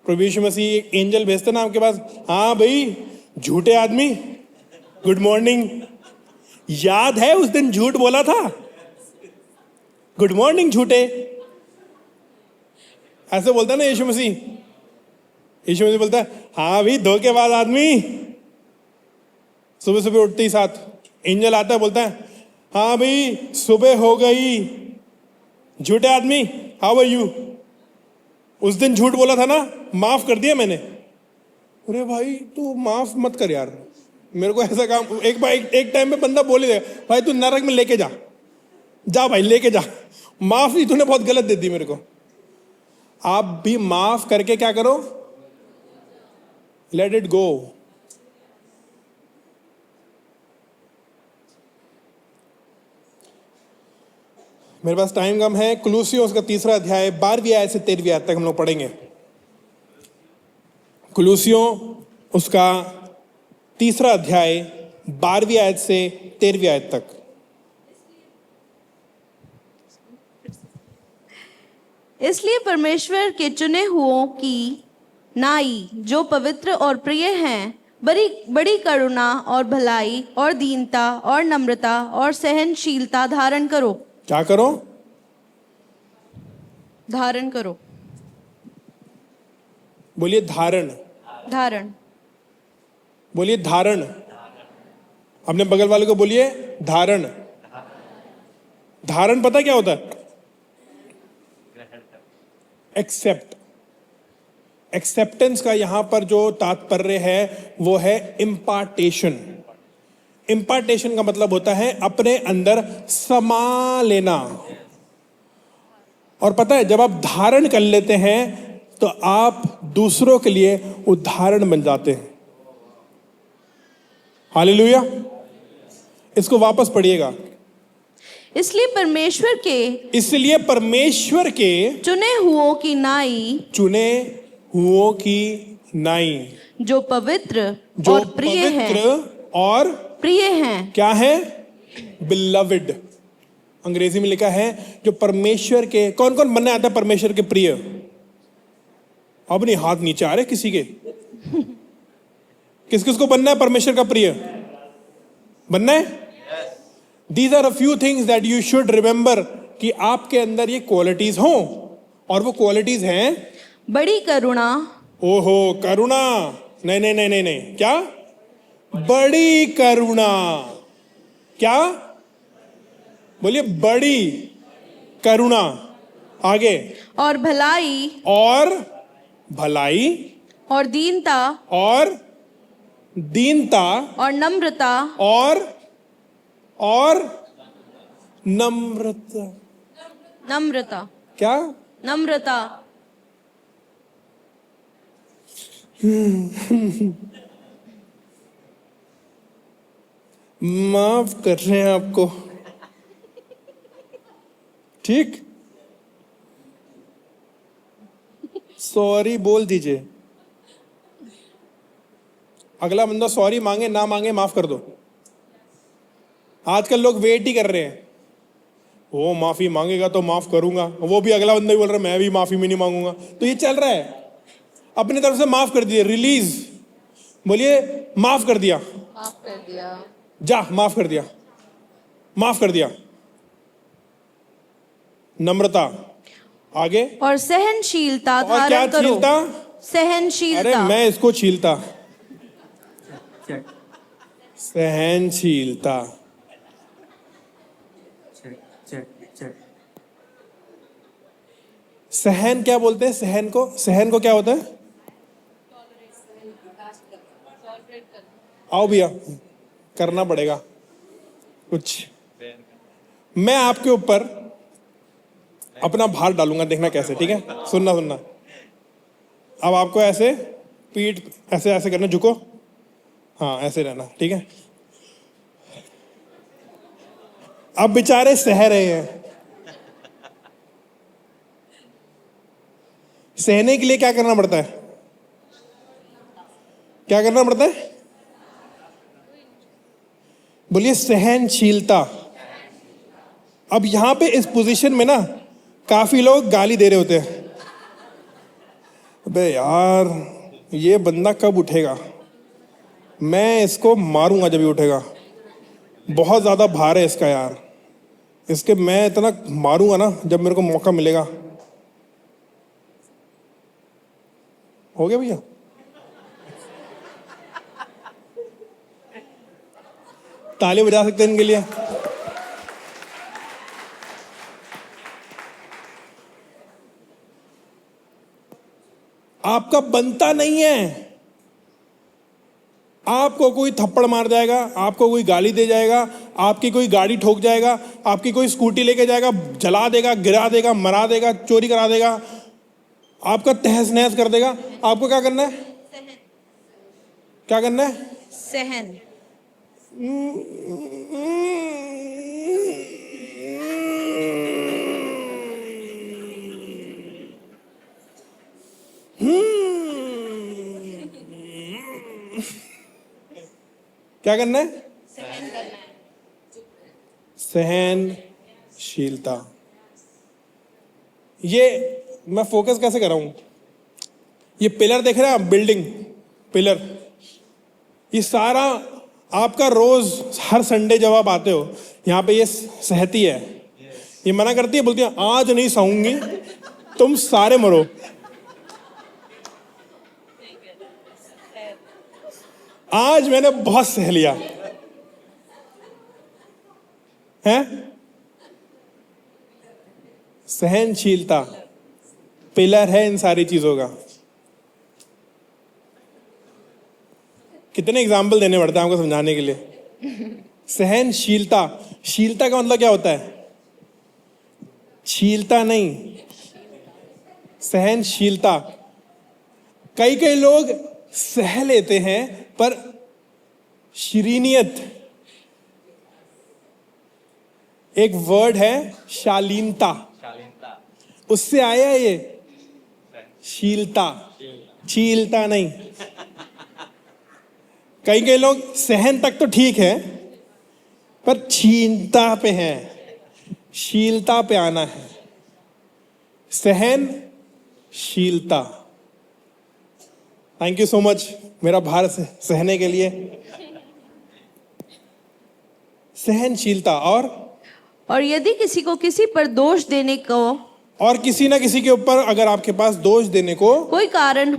प्रभु यीशु मसीह एक एंजल भेजते ना आपके पास, हाँ भाई झूठे आदमी गुड मॉर्निंग, याद है उस दिन झूठ बोला था, गुड मॉर्निंग झूठे, ऐसे बोलता ना यीशु मसीह। यीशु मसीह बोलता है हाँ भाई धोखेबाज आदमी। सुबह सुबह उठते ही साथ एंजल आता है, बोलता है हाँ भाई सुबह हो गई, झूठे आदमी हाउ आर यू, उस दिन झूठ बोला था ना, माफ कर दिया मैंने। अरे भाई तू माफ मत कर यार, मेरे को ऐसा काम, एक टाइम पे बंदा बोले देगा भाई तू नरक में लेके जा, जा भाई लेके जा, माफी तूने बहुत गलत दे दी मेरे को। आप भी माफ करके क्या करो, लेट इट गो। मेरे पास टाइम कम है। कुलूसियों उसका 3रा अध्याय 12वीं आयत से 13वीं आयत तक हम लोग पढ़ेंगे। कुलूसियों उसका 3रा अध्याय 12वीं आयत से 13वीं आयत तक। इसलिए परमेश्वर के चुने हुओं की नाई जो पवित्र और प्रिय हैं, बड़ी बड़ी करुणा और भलाई और दीनता और नम्रता और सहनशीलता धारण करो। क्या करो? धारण करो। बोलिए धारण। धारण। बोलिए धारण। अपने बगल वाले को बोलिए धारण। धारण पता क्या होता है? एक्सेप्ट। एक्सेप्टेंस का यहां पर जो तात्पर्य है वो है इम्पार्टेशन। इम्पार्टेशन का मतलब होता है अपने अंदर समा लेना। और पता है जब आप धारण कर लेते हैं तो आप दूसरों के लिए उदाहरण बन जाते हैं। हालेलुया। इसको वापस पढ़िएगा। इसलिए परमेश्वर के चुने हुओं की नाई जो पवित्र जो और प्रिय पवित्र हैं, और प्रिय हैं। क्या है? बिलवड। अंग्रेजी में लिखा है जो परमेश्वर के, कौन कौन बनने आता है परमेश्वर के प्रिय? अब नहीं हाथ नीचे आ रहे किसी के। किस किस को बनना है परमेश्वर का प्रिय? बनना है? These are a few things that you should remember कि आपके अंदर ये क्वालिटीज हों। और वो क्वालिटीज हैं बड़ी करुणा। ओहो करुणा, नहीं नहीं नहीं नहीं नहीं, क्या? बड़ी करुणा। क्या? बोलिए बड़ी करुणा। आगे। और भलाई। और भलाई। और दीनता। और दीनता। और नम्रता। और नम्रता। नम्रता। क्या? नम्रता। माफ कर रहे हैं आपको, ठीक? सॉरी बोल दीजिए। अगला बंदा सॉरी मांगे ना मांगे माफ कर दो। आजकल लोग वेट ही कर रहे हैं, वो माफी मांगेगा तो माफ करूंगा, वो भी अगला बंदा भी बोल रहा है मैं भी माफी में नहीं मांगूंगा। तो ये चल रहा है। अपनी तरफ से माफ कर दिए, रिलीज। बोलिए माफ कर दिया। माफ कर दिया। जा माफ कर दिया, माफ कर दिया। नम्रता। आगे। और सहनशीलता और क्या धारण करो। छीलता? सहनशीलता। अरे मैं इसको छीलता। सहनशीलता। Check check check. सहन क्या बोलते हैं? सहन को, सहन को क्या होता है? आओ भैया, करना पड़ेगा कुछ। मैं आपके ऊपर अपना भार डालूंगा, देखना कैसे, ठीक है? सुनना सुनना। अब आपको ऐसे पीठ ऐसे ऐसे करना, झुको, हाँ ऐसे रहना, ठीक है? अब बेचारे सह रहे हैं। सहने के लिए क्या करना पड़ता है? क्या करना पड़ता है? बोलिए सहनशीलता। अब यहां पे इस पोजीशन में ना काफी लोग गाली दे रहे होते हैं, अबे यार ये बंदा कब उठेगा, मैं इसको मारूंगा जब ये उठेगा, बहुत ज्यादा भार है इसका यार, इसके मैं इतना मारूंगा ना जब मेरे को मौका मिलेगा। हो गया भैया? ताली बजा सकते हैं इनके लिए। आपका बनता नहीं है। आपको कोई थप्पड़ मार जाएगा, आपको कोई गाली दे जाएगा, आपकी कोई गाड़ी ठोक जाएगा, आपकी कोई स्कूटी लेके जाएगा, जला देगा, गिरा देगा, मरा देगा, चोरी करा देगा, आपका तहस नहस कर देगा। आपको क्या करना है? क्या करना है? सहन। क्या करना है? सहनशीलता। ये मैं फोकस कैसे कर रहा हूं? ये पिलर देख रहे हैं आप, बिल्डिंग पिलर, ये सारा आपका रोज हर संडे जब आप आते हो यहां पे ये सहती है, ये मना करती है, बोलती है आज नहीं सहूंगी, तुम सारे मरो। आज मैंने बहुत सह लिया है। सहनशीलता पिलर है इन सारी चीजों का। कितने एग्जाम्पल देने पड़ते हैं आपको समझाने के लिए। सहनशीलता, शीलता का मतलब क्या होता है? शीलता नहीं, सहनशीलता। कई कई लोग सह लेते हैं पर शीरीनियत, एक वर्ड है शालीनता, उससे आया है ये शीलता, शीलता नहीं। कई कई लोग सहन तक तो ठीक है पर शीलता पे है, शीलता पे आना है। सहनशीलता। थैंक यू सो मच मेरा भार सहने के लिए। सहनशीलता। और यदि किसी को किसी पर दोष देने को, और किसी ना किसी के ऊपर अगर आपके पास दोष देने को कोई कारण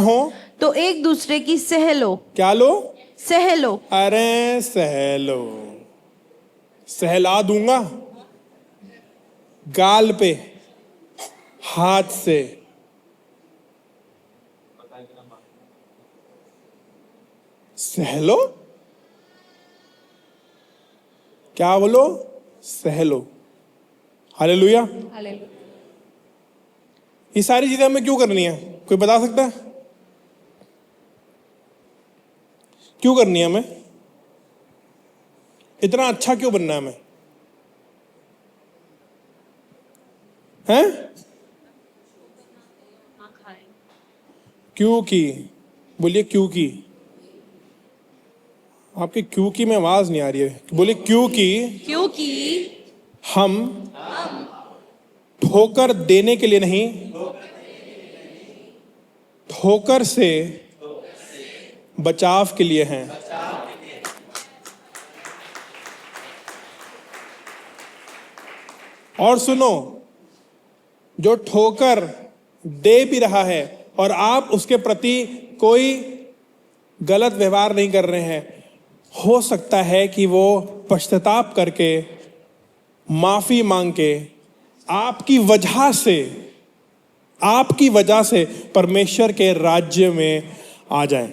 हो तो एक दूसरे की सह लो। क्या लो? सह लो। अरे सह लो, सहला दूंगा गाल पे हाथ से। सह लो, क्या बोलो? सह लो। हालेलुया। ये सारी चीजें हमें क्यों करनी है? कोई बता सकता है क्यों करनी है हमें? इतना अच्छा क्यों बनना है हमें? हैं? क्योंकि, बोलिए क्योंकि। आपके क्योंकि में आवाज नहीं आ रही है, बोलिए क्योंकि हम ठोकर देने के लिए नहीं, ठोकर से बचाव के लिए हैं। और सुनो, जो ठोकर दे भी रहा है और आप उसके प्रति कोई गलत व्यवहार नहीं कर रहे हैं, हो सकता है कि वो पश्चाताप करके माफी मांग के आपकी वजह से परमेश्वर के राज्य में आ जाए।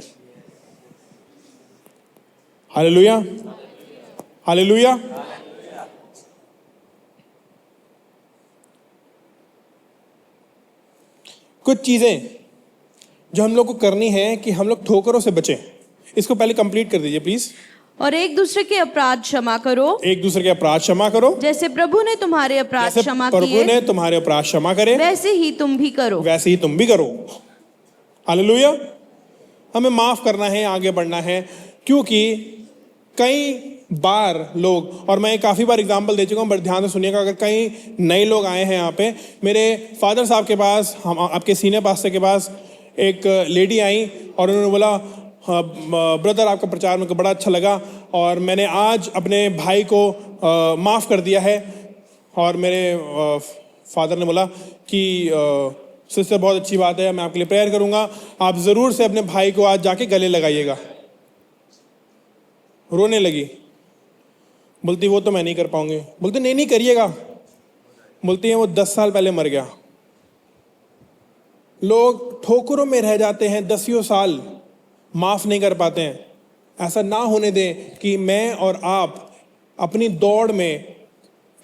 Hallelujah, hallelujah. कुछ चीजें जो हम लोग को करनी है कि हम लोग ठोकरों से बचें। इसको पहले कंप्लीट कर दीजिए प्लीज। और एक दूसरे के अपराध क्षमा करो, एक दूसरे के अपराध क्षमा करो, जैसे प्रभु ने तुम्हारे अपराध जैसे क्षमा प्रभु किए, ने तुम्हारे अपराध क्षमा करे वैसे ही तुम भी करो। वैसे ही तुम भी करो। हालेलुया। हमें माफ करना है, आगे बढ़ना है, क्योंकि कई बार लोग, और मैं काफी बार एग्जांपल दे चुका हूं, बट ध्यान से सुनिएगा। अगर कई नए लोग आए हैं यहाँ पे, मेरे फादर साहब के पास, हम आपके सीनियर पास्टर के पास एक लेडी आई और उन्होंने बोला, ब्रदर आपका प्रचार मेरे को बड़ा अच्छा लगा और मैंने आज अपने भाई को माफ़ कर दिया है। और मेरे फादर ने बोला कि सिस्टर बहुत अच्छी बात है, मैं आपके लिए प्रेयर करूंगा, आप ज़रूर से अपने भाई को आज जाके गले लगाइएगा। रोने लगी, बोलती वो तो मैं नहीं कर पाऊंगी। बोलते नहीं करिएगा। बोलती है वो 10 साल पहले मर गया। लोग ठोकरों में रह जाते हैं, 10 साल माफ नहीं कर पाते हैं। ऐसा ना होने दें कि मैं और आप अपनी दौड़ में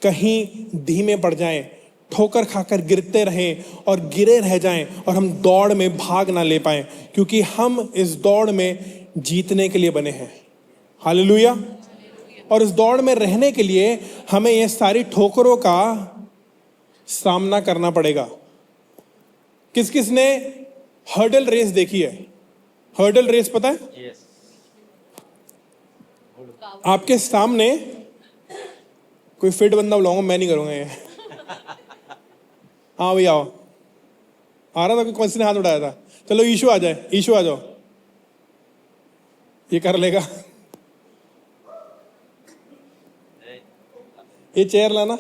कहीं धीमे पड़ जाएं, ठोकर खाकर गिरते रहें और गिरे रह जाएं और हम दौड़ में भाग ना ले पाएं, क्योंकि हम इस दौड़ में जीतने के लिए बने हैं। हालेलुया। और इस दौड़ में रहने के लिए हमें ये सारी ठोकरों का सामना करना पड़ेगा। किस किस ने हर्डल रेस देखी है? हर्डल रेस पता है? yes. आपके सामने कोई फिट बंदा बुलाऊंगा, मैं नहीं करूंगा ये। हाँ भैया आओ। आ रहा था, कौन सी ने हाथ उठाया था? चलो ईशु आ जाए, ईशु आ जाओ, ये कर लेगा। ये चेयर लाना।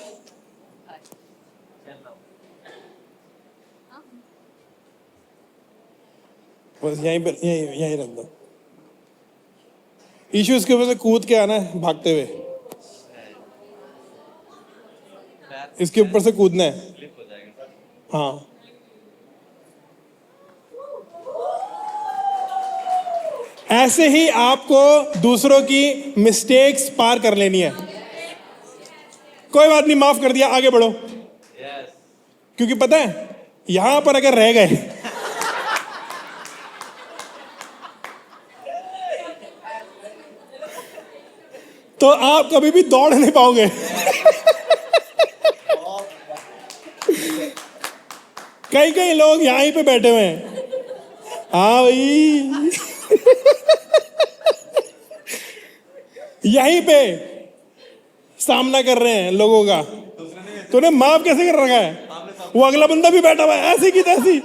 बस यहीं पर, यहीं रख दो। ईशु इसके ऊपर से कूद के आना है भागते हुए, इसके ऊपर से कूदना है। हाँ, ऐसे ही आपको दूसरों की मिस्टेक्स पार कर लेनी है। कोई बात नहीं, माफ कर दिया, आगे बढ़ो। क्योंकि पता है यहां पर अगर रह गए तो आप कभी भी दौड़ नहीं पाओगे। कई लोग यहीं पे बैठे हुए हैं। हाँ भाई, यहीं पे सामना कर रहे हैं लोगों का। तूने माफ कैसे कर रखा है? वो अगला बंदा भी बैठा हुआ है ऐसी की तैसी।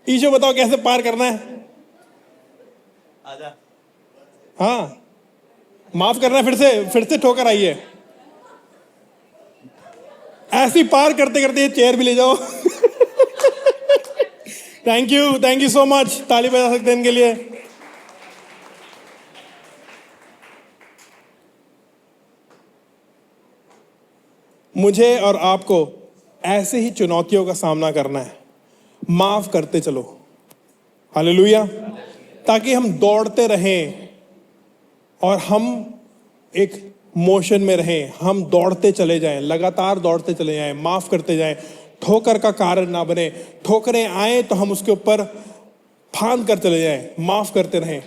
ईशो बताओ कैसे पार करना है? आजा। हाँ, माफ करना है, फिर से ठोकर आई है। ऐसी पार करते करते ये चेयर भी ले जाओ। Thank you so much. ताली बजा सकते हैं इनके लिए। मुझे और आपको ऐसे ही चुनौतियों का सामना करना है। माफ करते चलो। हालेलुया। ताकि हम दौड़ते रहें और हम एक मोशन में रहें, हम दौड़ते चले जाएं, लगातार दौड़ते चले जाएं, माफ करते जाएं, ठोकर का कारण ना बने। ठोकरें आए तो हम उसके ऊपर फांद कर चले जाएं, माफ करते रहें,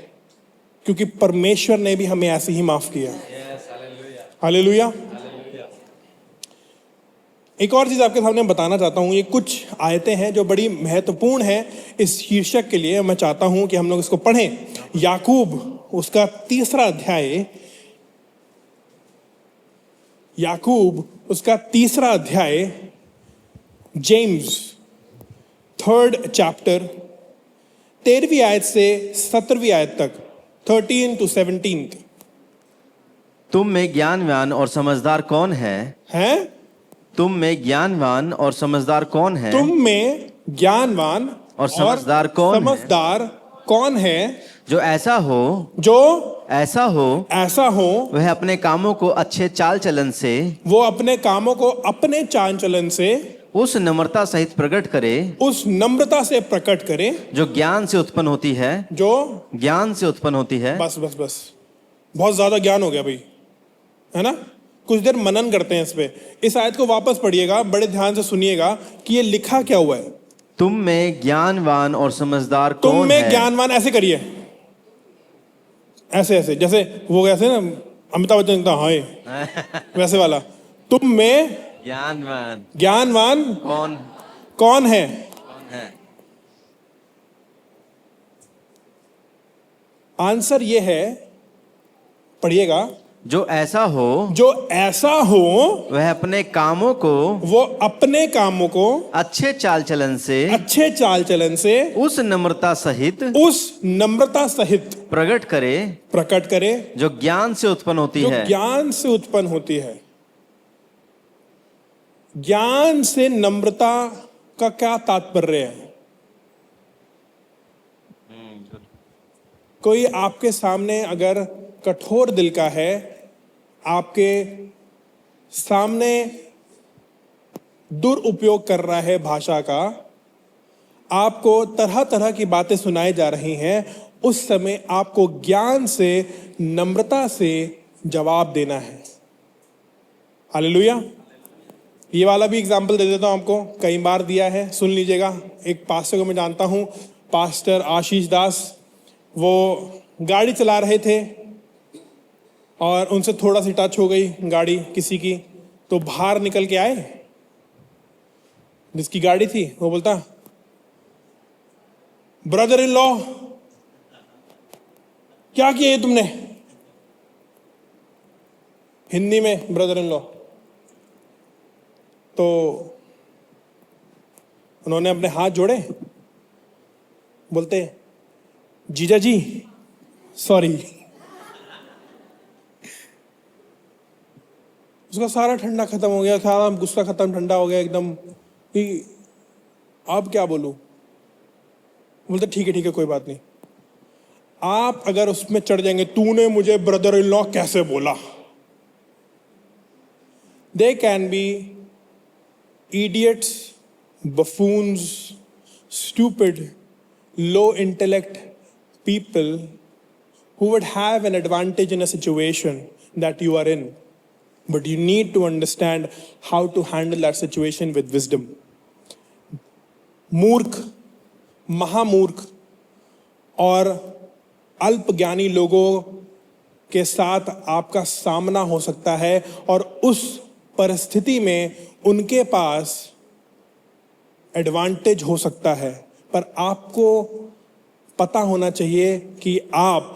क्योंकि परमेश्वर ने भी हमें ऐसे ही माफ किया। हालेलुया। एक और चीज आपके सामने बताना चाहता हूं। ये कुछ आयतें हैं जो बड़ी महत्वपूर्ण है इस शीर्षक के लिए। मैं चाहता हूं कि हम लोग इसको पढ़ें। याकूब उसका 3रा अध्याय, याकूब उसका 3रा अध्याय, जेम्स 3rd चैप्टर 13वीं आयत से 17वीं आयत तक, 13 to 17। तुम में ज्ञानवान और समझदार कौन है? तुम में ज्ञानवान और समझदार कौन है? तुम में ज्ञानवान और समझदार कौन कौन है? जो ऐसा हो ऐसा हो वह अपने कामों को अच्छे चाल चलन से, वो अपने कामों को अपने चाल चलन से उस नम्रता सहित प्रकट करे, उस नम्रता से प्रकट करे जो ज्ञान से उत्पन्न होती है, जो ज्ञान से उत्पन्न होती है। बस बस बस, बहुत ज्यादा ज्ञान हो गया भाई, है ना। कुछ देर मनन करते हैं इस पे। इस आयत को वापस पढ़िएगा, बड़े ध्यान से सुनिएगा कि ये लिखा क्या हुआ है। तुम में ज्ञानवान और समझदार तुम कौन में है? ज्ञानवान, ऐसे करिए, ऐसे ऐसे, जैसे वो कैसे ना अमिताभ बच्चन का हाय वैसे वाला। तुम में ज्ञानवान कौन है? आंसर ये है, पढ़िएगा, जो ऐसा हो वह अपने कामों को, वो अपने कामों को अच्छे चाल चलन से उस नम्रता सहित प्रकट करे, जो ज्ञान से उत्पन्न होती है। ज्ञान से नम्रता का क्या तात्पर्य है? कोई आपके सामने अगर कठोर दिल का है, आपके सामने दुरुपयोग कर रहा है भाषा का, आपको तरह तरह की बातें सुनाई जा रही हैं, उस समय आपको ज्ञान से, नम्रता से जवाब देना है। हालेलुया। ये वाला भी एग्जाम्पल दे देता हूं आपको, कई बार दिया है, सुन लीजिएगा। एक पास्टर को मैं जानता हूं, पास्टर आशीष दास। वो गाड़ी चला रहे थे और उनसे थोड़ा सी टच हो गई गाड़ी किसी की, तो बाहर निकल के आए, जिसकी गाड़ी थी वो बोलता, ब्रदर इन लॉ क्या किया ये तुमने? हिंदी में ब्रदर इन लॉ। तो उन्होंने अपने हाथ जोड़े, बोलते, जीजा जी सॉरी। उसका सारा ठंडा खत्म हो गया, सारा गुस्सा खत्म, ठंडा हो गया एकदम कि अब क्या बोलूं। बोलते ठीक है कोई बात नहीं। आप अगर उसमें चढ़ जाएंगे, तूने मुझे ब्रदर इन लॉ कैसे बोला? They can be idiots, buffoons, stupid, low intellect people who would have an advantage in a situation that you are in. But you need to understand how to handle that situation with wisdom. मूर्ख, महामूर्ख और अल्पज्ञानी लोगों के साथ आपका सामना हो सकता है, और उस परिस्थिति में उनके पास एडवांटेज हो सकता है, पर आपको पता होना चाहिए कि आप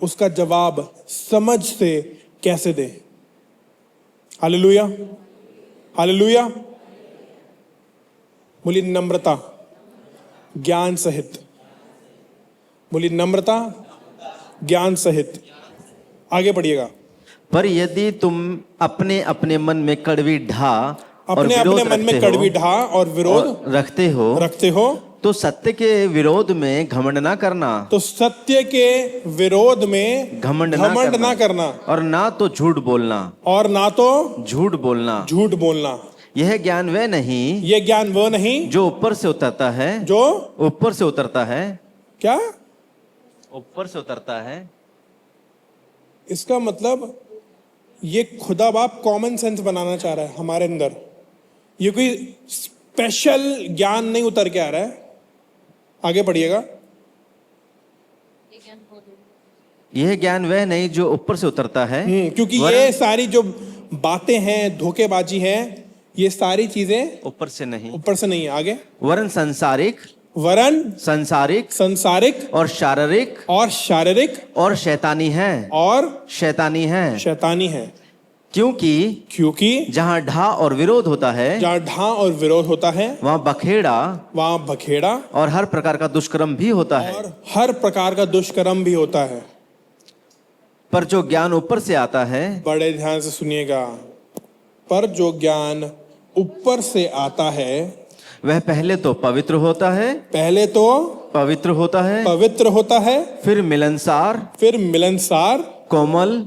उसका जवाब समझ से कैसे दें। Hallelujah, hallelujah. बोली नम्रता ज्ञान सहित, बोली नम्रता ज्ञान सहित। आगे पढ़िएगा। पर यदि तुम अपने अपने मन में कड़वी ढा और विरोध रखते हो तो सत्य के विरोध में घमंड ना करना, घमंड ना करना, और ना तो झूठ बोलना। यह ज्ञान वह नहीं जो ऊपर से उतरता है, क्या ऊपर से उतरता है। इसका मतलब ये खुदा बाप कॉमन सेंस बनाना चाह रहा है हमारे अंदर। ये कोई स्पेशल ज्ञान नहीं उतर के आ रहा है। आगे पढ़िएगा। यह ज्ञान वह नहीं जो ऊपर से उतरता है, क्योंकि ये सारी जो बातें हैं, धोखेबाजी है, ये सारी चीजें ऊपर से नहीं है। आगे वरन संसारिक और शारीरिक और शैतानी है। क्योंकि जहाँ ढा और विरोध होता है, वहाँ बखेड़ा और हर प्रकार का दुष्कर्म भी होता है। पर जो ज्ञान ऊपर से आता है, बड़े ध्यान से सुनिएगा, पर जो ज्ञान ऊपर से आता है वह पहले तो पवित्र होता है, पहले तो पवित्र होता है, पवित्र होता है, फिर मिलनसार, फिर मिलनसार, कोमल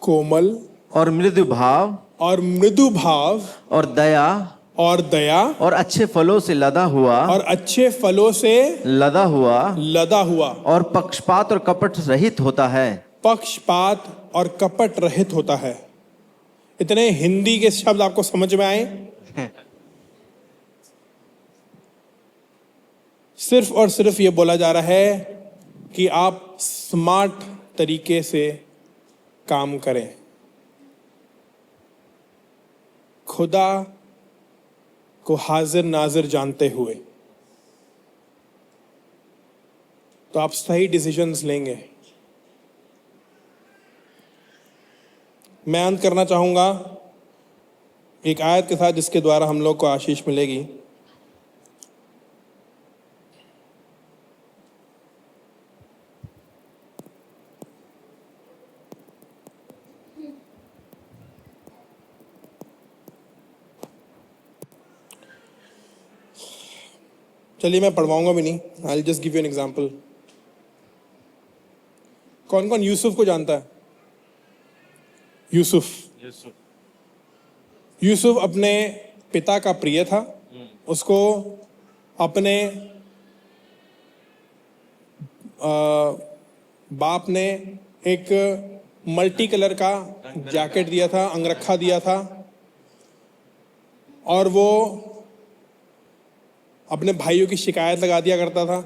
कोमल और मृदु भाव, और मृदु भाव, और दया, और दया, और अच्छे फलों से लदा हुआ, और अच्छे फलों से लदा हुआ, लदा हुआ, और पक्षपात और कपट रहित होता है। पक्षपात और कपट रहित होता है। इतने हिंदी के शब्द आपको समझ में आए? सिर्फ और सिर्फ ये बोला जा रहा है कि आप स्मार्ट तरीके से काम करें, खुदा को हाजिर नाजिर जानते हुए, तो आप सही डिसीजंस लेंगे। मैं अंत करना चाहूंगा एक आयत के साथ जिसके द्वारा हम लोग को आशीष मिलेगी। चलिए मैं पढ़वाऊंगा भी नहीं, I will just give you an example. कौन कौन यूसुफ को जानता है? यूसुफ अपने पिता का प्रिय था। उसको अपने बाप ने एक मल्टी कलर का जैकेट दिया था, अंगरखा दिया था, और वो अपने भाइयों की शिकायत लगा दिया करता था।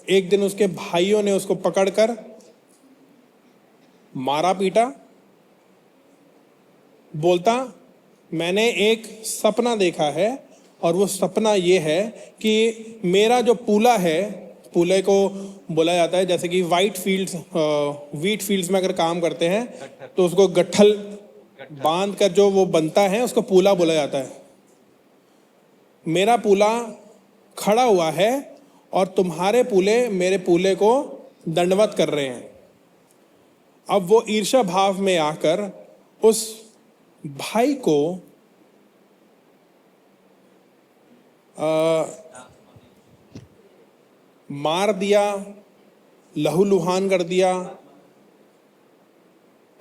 एक दिन उसके भाइयों ने उसको पकड़कर मारा पीटा। बोलता, मैंने एक सपना देखा है और वो सपना ये है कि मेरा जो पूला है, पूले को बोला जाता है जैसे कि वीट फील्ड्स में अगर काम करते हैं तो उसको गट्ठल बांध कर जो वो बनता है उसको पूला बोला जाता है। मेरा पूला खड़ा हुआ है और तुम्हारे पूले मेरे पूले को दंडवत कर रहे हैं। अब वो ईर्ष्या भाव में आकर उस भाई को मार दिया, लहूलुहान कर दिया,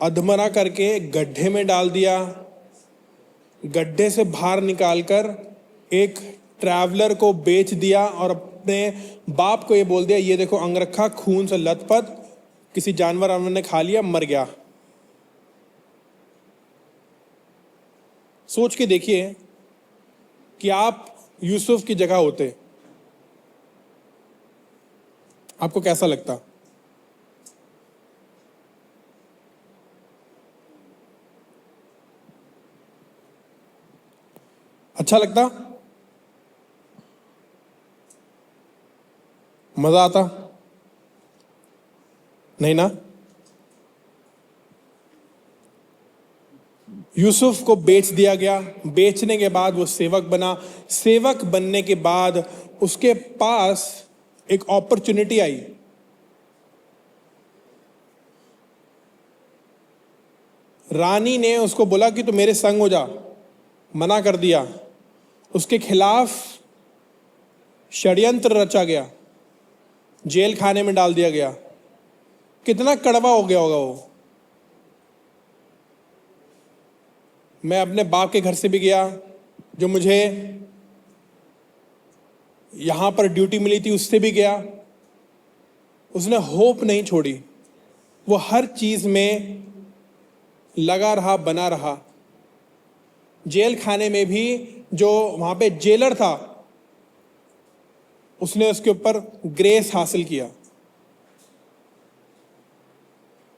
अधमरा करके गड्ढे में डाल दिया। गड्ढे से बाहर निकालकर एक ट्रैवलर को बेच दिया और अपने बाप को ये बोल दिया, ये देखो अंगरखा खून से लथपथ, किसी जानवर ने खा लिया, मर गया। सोच के देखिए कि आप यूसुफ की जगह होते, आपको कैसा लगता? अच्छा लगता? मजा आता? नहीं ना? यूसुफ को बेच दिया गया। बेचने के बाद वो सेवक बना। सेवक बनने के बाद उसके पास एक अपॉर्चुनिटी आई। रानी ने उसको बोला कि तू मेरे संग हो जा, मना कर दिया। उसके खिलाफ षड्यंत्र रचा गया, जेल खाने में डाल दिया गया। कितना कड़वा हो गया होगा वो। मैं अपने बाप के घर से भी गया, जो मुझे यहां पर ड्यूटी मिली थी, उससे भी गया। उसने होप नहीं छोड़ी, वो हर चीज में लगा रहा, बना रहा। जेल खाने में भी जो वहां पे जेलर था, उसने उसके ऊपर ग्रेस हासिल किया।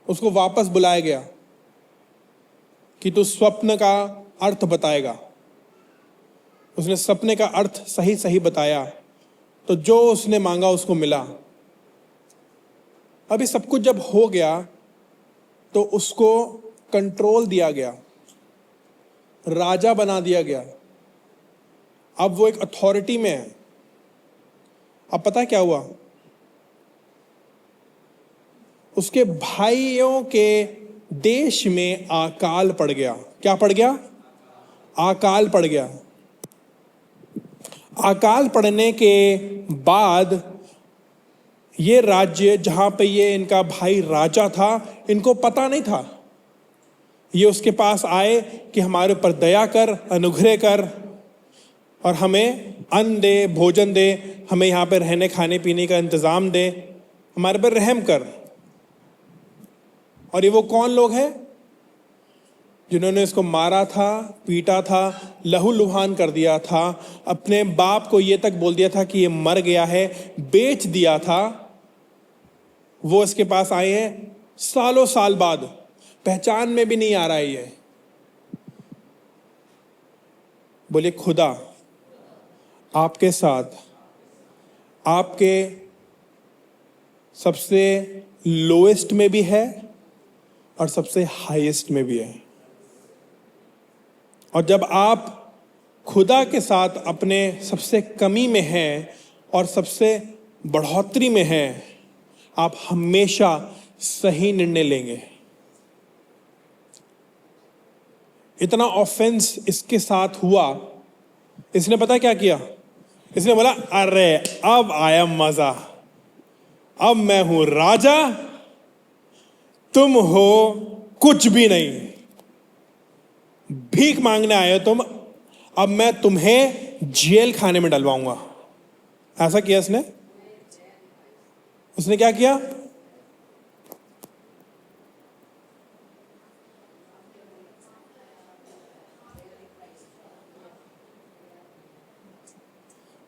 उसको वापस बुलाया गया कि तू स्वप्न का अर्थ बताएगा। उसने सपने का अर्थ सही सही बताया, तो जो उसने मांगा उसको मिला। अभी सब कुछ जब हो गया तो उसको कंट्रोल दिया गया, राजा बना दिया गया। अब वो एक अथॉरिटी में है। अब पता है क्या हुआ? उसके भाइयों के देश में अकाल पड़ गया। क्या पड़ गया? अकाल पड़ गया। अकाल पड़ने के बाद ये राज्य जहां पे ये इनका भाई राजा था, इनको पता नहीं था। ये उसके पास आए कि हमारे ऊपर दया कर, अनुग्रह कर और हमें अन्न दे, भोजन दे, हमें यहाँ पे रहने खाने पीने का इंतजाम दे, हमारे पर रहम कर। और ये वो कौन लोग हैं जिन्होंने इसको मारा था, पीटा था, लहूलुहान कर दिया था, अपने बाप को ये तक बोल दिया था कि ये मर गया है, बेच दिया था। वो इसके पास आए हैं सालों साल बाद, पहचान में भी नहीं आ रहा है ये। बोले खुदा आपके साथ, आपके सबसे लोएस्ट में भी है और सबसे हाईएस्ट में भी है। और जब आप खुदा के साथ अपने सबसे कमी में हैं और सबसे बढ़ोतरी में हैं, आप हमेशा सही निर्णय लेंगे। इतना ऑफेंस इसके साथ हुआ, इसने पता क्या किया? इसने बोला अरे अब आया मजा, अब मैं हूं राजा, तुम हो कुछ भी नहीं, भीख मांगने आए हो तुम, अब मैं तुम्हें जेल खाने में डलवाऊंगा। ऐसा किया इसने। उसने क्या किया?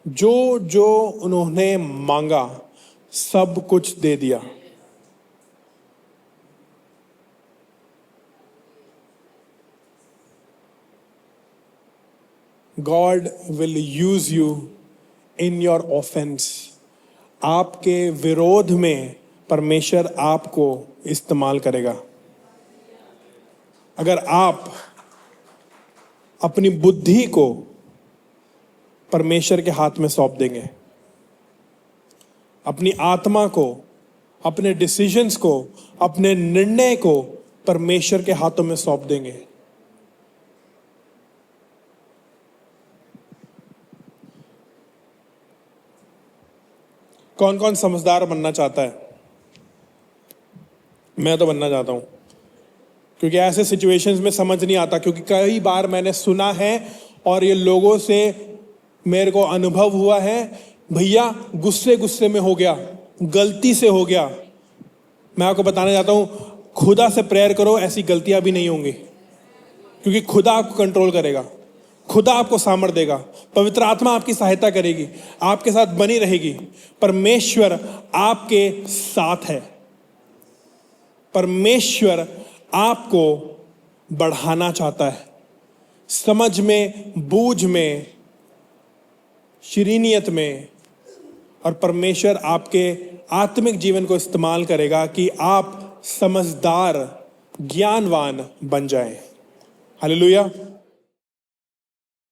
जो जो उन्होंने मांगा सब कुछ दे दिया। God will use you in your offense. आपके विरोध में परमेश्वर आपको इस्तेमाल करेगा। अगर आप अपनी बुद्धि को परमेश्वर के हाथ में सौंप देंगे, अपनी आत्मा को, अपने डिसीजंस को, अपने निर्णय को परमेश्वर के हाथों में सौंप देंगे, कौन कौन समझदार बनना चाहता है? मैं तो बनना चाहता हूं, क्योंकि ऐसे सिचुएशंस में समझ नहीं आता। क्योंकि कई बार मैंने सुना है और ये लोगों से मेरे को अनुभव हुआ है, भैया गुस्से गुस्से में हो गया, गलती से हो गया। मैं आपको बताना चाहता हूं, खुदा से प्रेयर करो, ऐसी गलतियां भी नहीं होंगी, क्योंकि खुदा आपको कंट्रोल करेगा, खुदा आपको सामर्थ देगा, पवित्र आत्मा आपकी सहायता करेगी, आपके साथ बनी रहेगी। परमेश्वर आपके साथ है। परमेश्वर आपको बढ़ाना चाहता है, समझ में, बूझ में, शरीनियत में। और परमेश्वर आपके आत्मिक जीवन को इस्तेमाल करेगा कि आप समझदार, ज्ञानवान बन जाएं। हालेलुया।